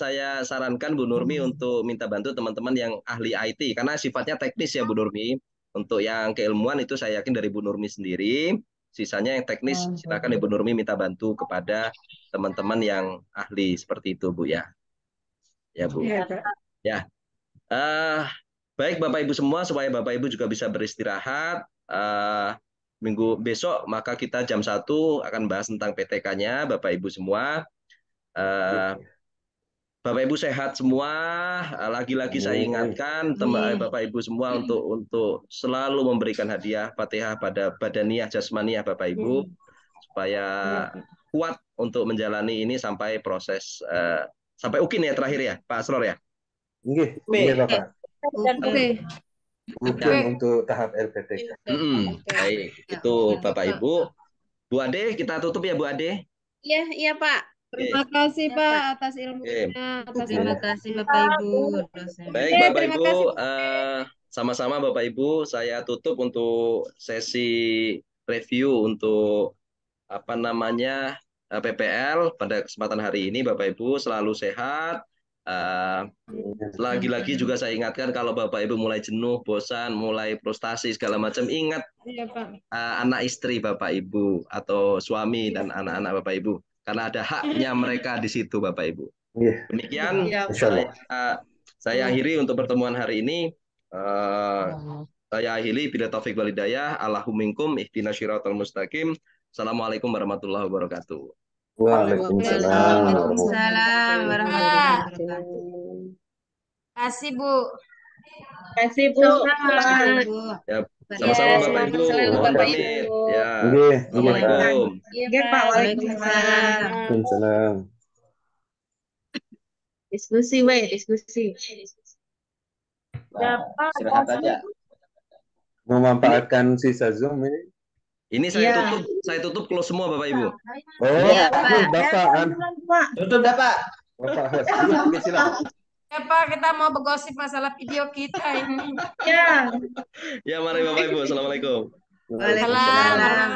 sarankan Bu Nurmi untuk minta bantu teman-teman yang ahli IT karena sifatnya teknis ya Bu Nurmi. Untuk yang keilmuan itu saya yakin dari Bu Nurmi sendiri. Sisanya yang teknis silakan Ibu Nurmi minta bantu kepada teman-teman yang ahli seperti itu Bu ya. Ya Bu. Ya. Baik Bapak Ibu semua, supaya Bapak Ibu juga bisa beristirahat. Minggu besok maka kita jam 1 akan bahas tentang PTK-nya Bapak Ibu semua. Bapak Ibu sehat semua. Lagi-lagi saya ingatkan Bapak Ibu semua untuk selalu memberikan hadiah Fatihah pada badaniah jasmaniah Bapak Ibu supaya kuat untuk menjalani ini sampai proses sampai UKIN ya terakhir ya Pak Asror ya. Nggih, Bapak. Oke. Mungkin untuk tahap LPTK. Baik, itu Bapak Ibu. Bu Ade, kita tutup ya Bu Ade. Iya, iya Pak. Terima kasih Pak atas ilmunya, atas Terima kasih Bapak Ibu dosen. Baik Bapak terima Ibu, kasih. sama-sama Bapak Ibu, saya tutup untuk sesi review untuk apa namanya PPL pada kesempatan hari ini. Bapak Ibu selalu sehat. Lagi-lagi juga saya ingatkan kalau Bapak Ibu mulai jenuh, bosan, mulai frustasi segala macam, ingat Iya Pak. anak istri Bapak Ibu atau suami dan anak-anak Bapak Ibu, karena ada haknya mereka di situ Bapak Ibu. Demikian saya akhiri untuk pertemuan hari ini. Saya akhiri bila taufik wal hidayah. Allahumma minkum ihdinas siratal mustaqim. Assalamualaikum warahmatullahi wabarakatuh. Waalaikumsalam warahmatullahi wabarakatuh. Kasih Bu. Kasih Bu. Ya, sama-sama Bapak Ibu. Mohon pamit. Ya. Assalamualaikum. Iya Pak. Waalaikumsalam. Waalaikumsalam. Diskusi. Istirahat aja. Memanfaatkan sisa Zoom ini. Ini saya tutup close semua Bapak Ibu. Oh, Bapak. Tutup dah Pak. Bapak, silakan. Ya Pak, kita mau bergosip masalah video kita ini. Ya. Ya, mari Bapak Ibu. Assalamualaikum. Waalaikumsalam.